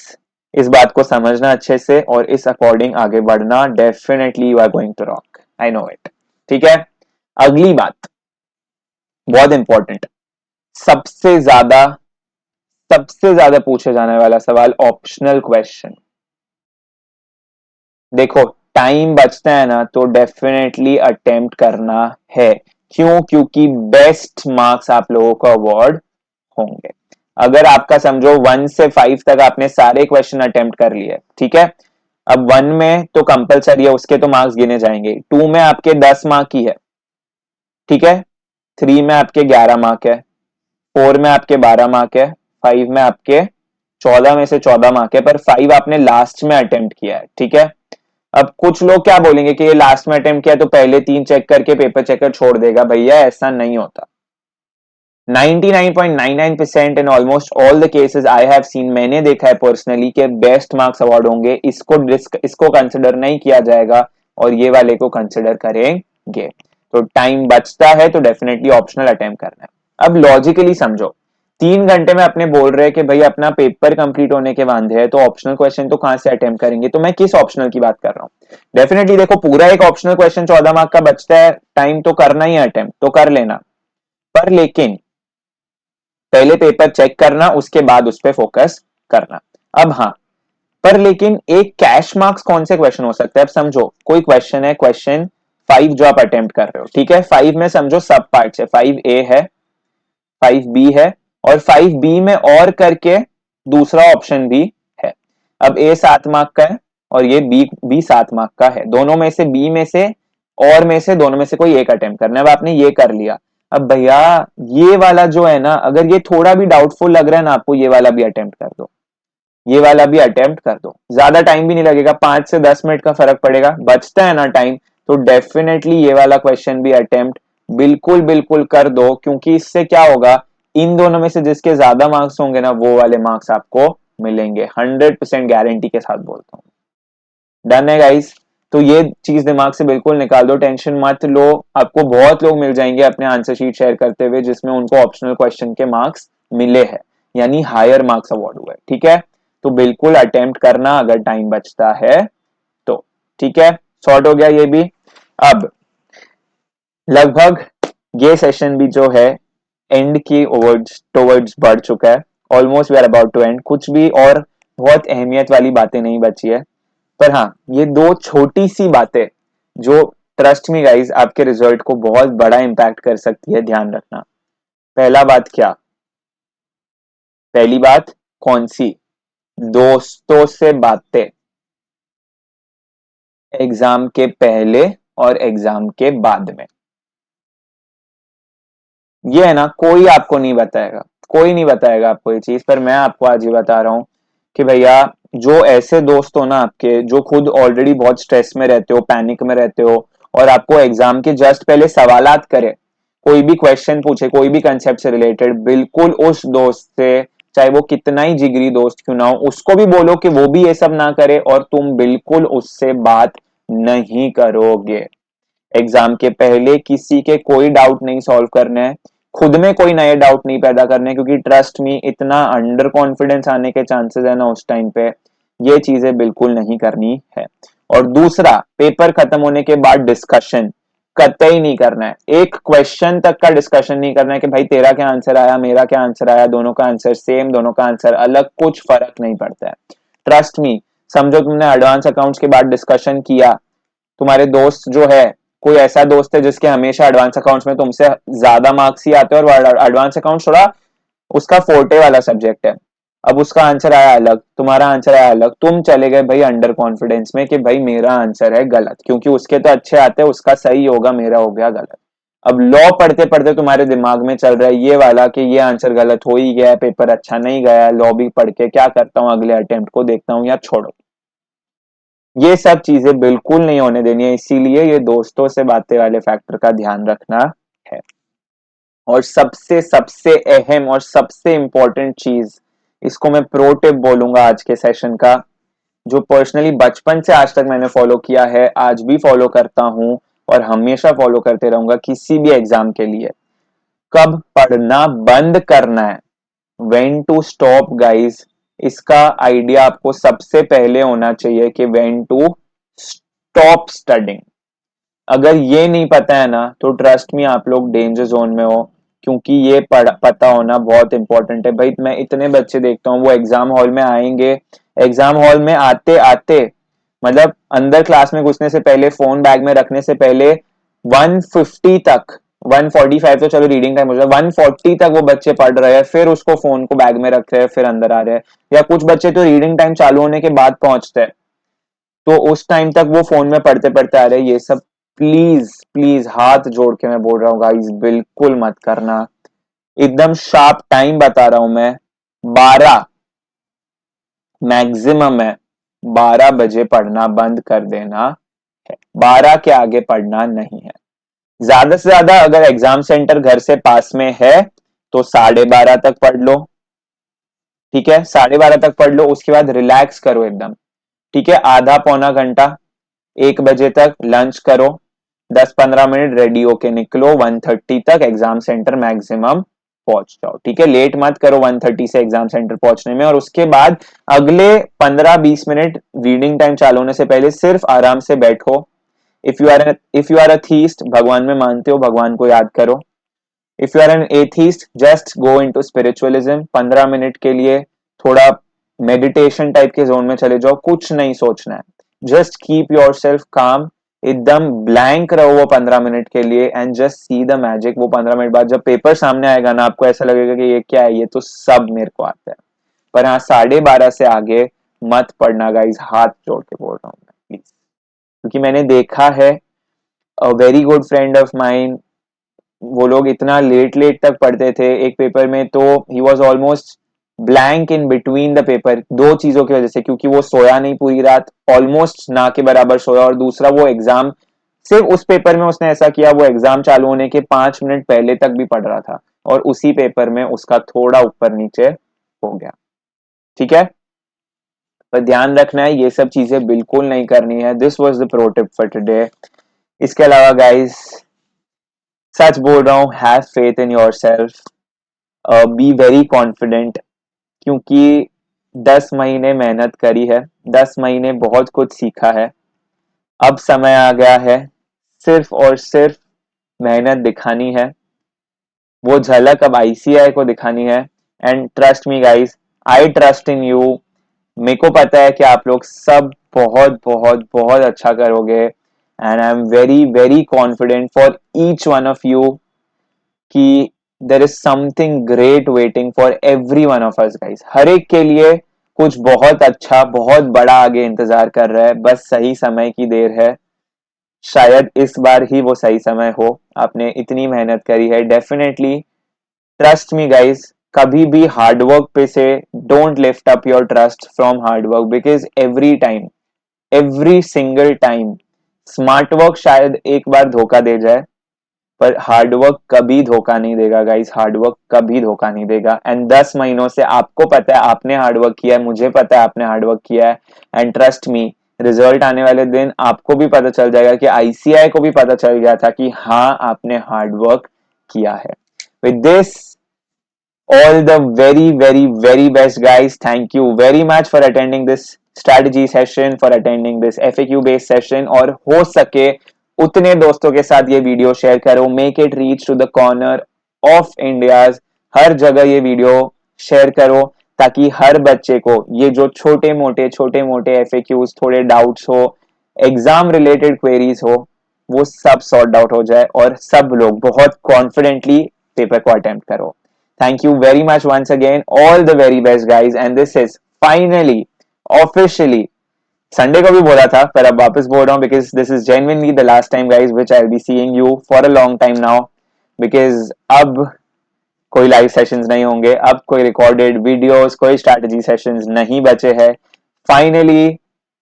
इस बात को समझना अच्छे से और इस अकॉर्डिंग आगे बढ़ना। Definitely you are going to rock, I know it. ठीक है, अगली बात बहुत इंपॉर्टेंट, सबसे ज्यादा सबसे ज्यादा पूछे जाने वाला सवाल, ऑप्शनल क्वेश्चन। देखो टाइम बचता है ना तो डेफिनेटली अटेम्प्ट करना है। क्यों? क्योंकि बेस्ट मार्क्स आप लोगों को अवार्ड होंगे। अगर आपका समझो 1 से 5 तक आपने सारे क्वेश्चन अटेम्प्ट कर लिए, ठीक है, अब 1 में तो कंपलसरी है, उसके तो मार्क्स गिने जाएंगे, 2 में आपके 10 मार्क की है, ठीक है, 3 में आपके 11 मार्क है, 4 में आपके 12 मार्क है, 5 में आपके 14 में से 14 मार्क है, पर 5 आपने लास्ट में अटेम्प्ट किया है। ठीक है, अब कुछ लोग क्या बोलेंगे कि ये लास्ट में अटेम्प्ट किया तो पहले 3 चेक करके पेपर चेकर छोड़ देगा। भैया ऐसा नहीं होता। 99.99% in almost all the cases I have seen, मैंने देखा है पर्सनली कि बेस्ट मार्क्स अवार्ड होंगे, इसको कंसिडर नहीं किया जाएगा और ये वाले को कंसिडर करेंगे। तो टाइम बचता है तो डेफिनेटली ऑप्शनल अटेम्प्ट करना है। अब लॉजिकली समझो, 3 घंटे में अपने बोल रहे हैं कि भाई अपना पेपर कंप्लीट होने के वांदे है, तो ऑप्शनल क्वेश्चन तो कहां से अटेम्प्ट करेंगे? तो मैं किस ऑप्शनल की बात कर रहा हूँ? डेफिनेटली देखो पूरा एक ऑप्शनल क्वेश्चन 14 मार्क का बचता है, टाइम तो करना ही है अटेम्प्ट, तो कर लेना, पर लेकिन पहले पेपर चेक करना, उसके बाद उस पर फोकस करना। अब हाँ, पर लेकिन एक कैश मार्क्स कौन से क्वेश्चन हो सकते हैं? अब समझो कोई क्वेश्चन है, क्वेश्चन 5 जो आप अटेम्प्ट कर रहे हो, ठीक है, 5 में समझो सब पार्ट्स है, 5A है, 5B है, और 5B में और करके दूसरा ऑप्शन भी है। अब A 7 मार्क का है और ये बी 7 मार्क का है, दोनों में से बी में से और में से दोनों में से कोई एक अटेम्प्ट करना है। अब आपने ये कर लिया, अब भैया ये वाला जो है ना, अगर ये थोड़ा भी डाउटफुल लग रहा है ना आपको, ये वाला भी अटेम्प्ट कर दो, ये वाला भी अटेम्प्ट कर दो, ज्यादा टाइम भी नहीं लगेगा, 5 से 10 मिनट का फर्क पड़ेगा, बचता है ना टाइम, तो डेफिनेटली ये वाला क्वेश्चन भी अटेम्प्ट बिल्कुल बिल्कुल कर दो। क्योंकि इससे क्या होगा, इन दोनों में से जिसके ज्यादा मार्क्स होंगे ना वो वाले मार्क्स आपको मिलेंगे, 100% गारंटी के साथ बोलता हूँ। डन है गाइस, तो ये चीज दिमाग से बिल्कुल निकाल दो, टेंशन मत लो। आपको बहुत लोग मिल जाएंगे अपने आंसर शीट शेयर करते हुए जिसमें उनको ऑप्शनल क्वेश्चन के मार्क्स मिले हैं, यानी हायर मार्क्स अवार्ड हुए। ठीक है, तो बिल्कुल अटेम्प्ट करना अगर टाइम बचता है तो। ठीक है, सॉर्ट हो गया ये भी। अब लगभग ये सेशन भी जो है एंड की टुवर्ड्स बढ़ चुका है, almost we are about to end. कुछ भी और बहुत अहमियत वाली बातें नहीं बची है, पर हाँ ये दो छोटी सी बातें जो ट्रस्ट मी गाइज आपके रिजल्ट को बहुत बड़ा इंपैक्ट कर सकती है, ध्यान रखना। पहला बात क्या? पहली बात कौन सी? दोस्तों से बातें, एग्जाम के पहले और एग्जाम के बाद में। ये है ना, कोई आपको नहीं बताएगा, कोई नहीं बताएगा आपको ये चीज, पर मैं आपको आज ये बता रहा हूं कि भैया जो ऐसे दोस्त हो ना आपके, जो खुद ऑलरेडी बहुत स्ट्रेस में रहते हो, पैनिक में रहते हो, और आपको एग्जाम के जस्ट पहले सवालात करे, कोई भी क्वेश्चन पूछे कोई भी कंसेप्ट से रिलेटेड, बिल्कुल उस दोस्त से, चाहे वो कितना ही जिगरी दोस्त क्यों ना हो, उसको भी बोलो कि वो भी ये सब ना करे, और तुम बिल्कुल उससे बात नहीं करोगे। एग्जाम के पहले किसी के कोई डाउट नहीं सॉल्व करना है, खुद में कोई नए डाउट नहीं पैदा करने, क्योंकि ट्रस्ट मी इतना अंडर कॉन्फिडेंस आने के चांसेस है ना उस टाइम पे, ये चीजें बिल्कुल नहीं करनी है। और दूसरा, पेपर खत्म होने के बाद डिस्कशन कतई नहीं करना है। एक क्वेश्चन तक का डिस्कशन नहीं करना है कि भाई तेरा क्या आंसर आया, मेरा क्या आंसर आया, दोनों का आंसर सेम, दोनों का आंसर अलग, कुछ फर्क नहीं पड़ता है। ट्रस्ट मी, समझो तुमने एडवांस अकाउंट्स के बाद डिस्कशन किया, तुम्हारे दोस्त जो है, कोई ऐसा दोस्त है जिसके हमेशा एडवांस अकाउंट्स में तुमसे ज्यादा मार्क्स ही आते हैं और एडवांस अकाउंट्स थोड़ा उसका फोर्टे वाला सब्जेक्ट है, अब उसका आंसर आया अलग, तुम्हारा आंसर आया अलग, तुम चले गए भाई अंडर कॉन्फिडेंस में कि भाई मेरा आंसर है गलत, क्योंकि उसके तो अच्छे आते हैं, उसका सही होगा, मेरा हो गया गलत। अब लॉ पढ़ते पढ़ते तुम्हारे दिमाग में चल रहा है ये वाला कि ये आंसर गलत हो ही गया है, पेपर अच्छा नहीं गया है, लॉ भी पढ़ के क्या करता हूँ, अगले अटेम्प्ट को देखता हूँ या छोड़ो। ये सब चीजें बिल्कुल नहीं होने देनी है, इसीलिए ये दोस्तों से बातें वाले फैक्टर का ध्यान रखना है। और सबसे सबसे अहम और सबसे इंपॉर्टेंट चीज, इसको मैं प्रो टिप बोलूंगा आज के सेशन का, जो पर्सनली बचपन से आज तक मैंने फॉलो किया है, आज भी फॉलो करता हूं और हमेशा फॉलो करते रहूंगा किसी भी एग्जाम के लिए। कब पढ़ना बंद करना है, व्हेन टू स्टॉप गाइस, इसका आइडिया आपको सबसे पहले होना चाहिए कि व्हेन टू स्टॉप स्टडिंग। अगर ये नहीं पता है ना तो ट्रस्ट मी आप लोग डेंजर जोन में हो, क्योंकि ये पता होना बहुत इंपॉर्टेंट है। भाई मैं इतने बच्चे देखता हूँ वो एग्जाम हॉल में आएंगे, एग्जाम हॉल में आते आते मतलब अंदर क्लास में घुसने से पहले, फोन बैग में रखने से पहले 150 तक, 145 तो चलो रीडिंग टाइम हो जाए, 140 तक वो बच्चे पढ़ रहे हैं, फिर उसको फोन को बैग में रख रहे हैं, फिर अंदर आ रहे हैं। या कुछ बच्चे तो रीडिंग टाइम चालू होने के बाद पहुंचते हैं, तो उस टाइम तक वो फोन में पढ़ते पढ़ते आ रहे हैं। ये सब प्लीज प्लीज हाथ जोड़ के मैं बोल रहा हूँ गाइस, बिल्कुल मत करना। एकदम शार्प टाइम बता रहा हूं मैं, 12 मैक्सिमम है, 12 बजे पढ़ना बंद कर देना है, 12 के आगे पढ़ना नहीं है। ज्यादा से ज्यादा अगर एग्जाम सेंटर घर से पास में है तो 12:30 तक पढ़ लो, ठीक है, 12:30 तक पढ़ लो, उसके बाद रिलैक्स करो एकदम, ठीक है, आधा पौना घंटा, 1 बजे तक लंच करो, 10-15 मिनट रेडी होके निकलो, 1:30 तक एग्जाम सेंटर मैक्सिमम पहुंच जाओ, ठीक है, लेट मत करो 1:30 से एग्जाम सेंटर पहुंचने में। और उसके बाद अगले 15-20 मिनट रीडिंग टाइम चालू होने से पहले सिर्फ आराम से बैठो। If you are a theist, भगवान में मानते हो, भगवान को याद करो। If you are an atheist, just go into spiritualism, 15 minute के लिए थोड़ा मेडिटेशन टाइप के जोन में चले जाओ, कुछ नहीं सोचना है, जस्ट कीप योर सेल्फ काम, एकदम ब्लैंक रहो वो 15 मिनट के लिए and just see the magic. वो 15 मिनट बाद जब पेपर सामने आएगा ना, आपको ऐसा लगेगा कि ये क्या है, ये तो सब मेरे को आता है। पर हाँ, 12:30 से आगे मत पढ़ना गाइज, हाथ जोड़ के बोल रहा हूँ मैं, प्लीज, क्योंकि मैंने देखा है, very good friend of mine, वो लोग इतना लेट लेट तक पढ़ते थे एक पेपर में, तो he was almost blank in between the paper, दो चीजों की वजह से, क्योंकि वो सोया नहीं पूरी रात, ऑलमोस्ट ना के बराबर सोया, और दूसरा वो एग्जाम, सिर्फ उस पेपर में उसने ऐसा किया, वो एग्जाम चालू होने के 5 मिनट पहले तक भी पढ़ रहा था, और उसी पेपर में उसका थोड़ा ऊपर नीचे हो गया, ठीक है। पर ध्यान रखना है, ये सब चीजें बिल्कुल नहीं करनी है। This was the pro tip for today. इसके अलावा गाइस, सच बोल रहा हूँ, have faith in your self, be very confident, क्योंकि 10 महीने मेहनत करी है, 10 महीने बहुत कुछ सीखा है, अब समय आ गया है सिर्फ और सिर्फ मेहनत दिखानी है, वो झलक अब आईसीआई को दिखानी है। And trust me guys, I trust in you, मेरे को पता है कि आप लोग सब बहुत बहुत बहुत अच्छा करोगे, and I am very very confident for each one of you कि there is something great waiting for every one of us guys. हर एक के लिए कुछ बहुत अच्छा, बहुत बड़ा आगे इंतजार कर रहा है, बस सही समय की देर है। शायद इस बार ही वो सही समय हो, आपने इतनी मेहनत करी है, डेफिनेटली ट्रस्ट मी गाइस, कभी भी हार्डवर्क पे से don't lift up your trust from hard work, because every time, every single time, smart work शायद एक बार धोखा दे जाए, पर हार्डवर्क कभी धोखा नहीं देगा गाइस, हार्डवर्क कभी धोखा नहीं देगा। एंड 10 महीनों से आपको पता है आपने हार्डवर्क किया है, मुझे पता है आपने हार्डवर्क किया है, एंड ट्रस्ट मी, रिजल्ट आने वाले दिन आपको भी पता चल जाएगा कि आईसीआई को भी पता चल गया था कि हाँ आपने हार्डवर्क किया है। With this, all the very best, guys. Thank you very much for attending this strategy session, for attending this FAQ based session. और हो सके उतने दोस्तों के साथ ये वीडियो शेयर करो. Make it reach to the corner of Indias. हर जगह ये वीडियो शेयर करो ताकि हर बच्चे को ये जो छोटे मोटे FAQs, थोड़े डाउट्स हो, एग्जाम रिलेटेड क्वेरीज हो, वो सब सॉर्ट आउट हो जाए और सब लोग बहुत कॉन्फिडेंटली पेपर को अटेम्प्ट करो. Thank you very much once again. All the very best, guys. And this is finally, officially, Sunday को भी बोला था पर अब वापस बोल रहा हूँ because this is genuinely the last time, guys, which I'll be seeing you for a long time now. Because अब कोई लाइव सेशंस नहीं होंगे, अब कोई रिकॉर्डेड वीडियोस, कोई स्ट्रैटेजी सेशंस नहीं बचे हैं. Finally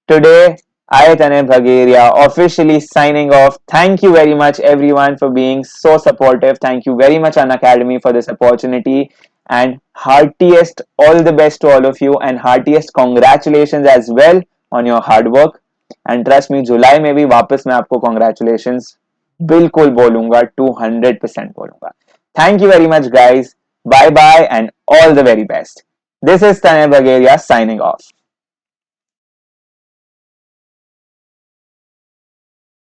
today, I, Tanay Bhageria, officially signing off. Thank you very much, everyone, for being so supportive. Thank you very much, Unacademy, for this opportunity. And heartiest all the best to all of you, and heartiest congratulations as well on your hard work. And trust me, जुलाई में भी वापस मैं आपको congratulations बिल्कुल बोलूंगा, 200% बोलूंगा. Thank you very much, guys. Bye bye, and all the very best. This is Tanay Bhageria signing off.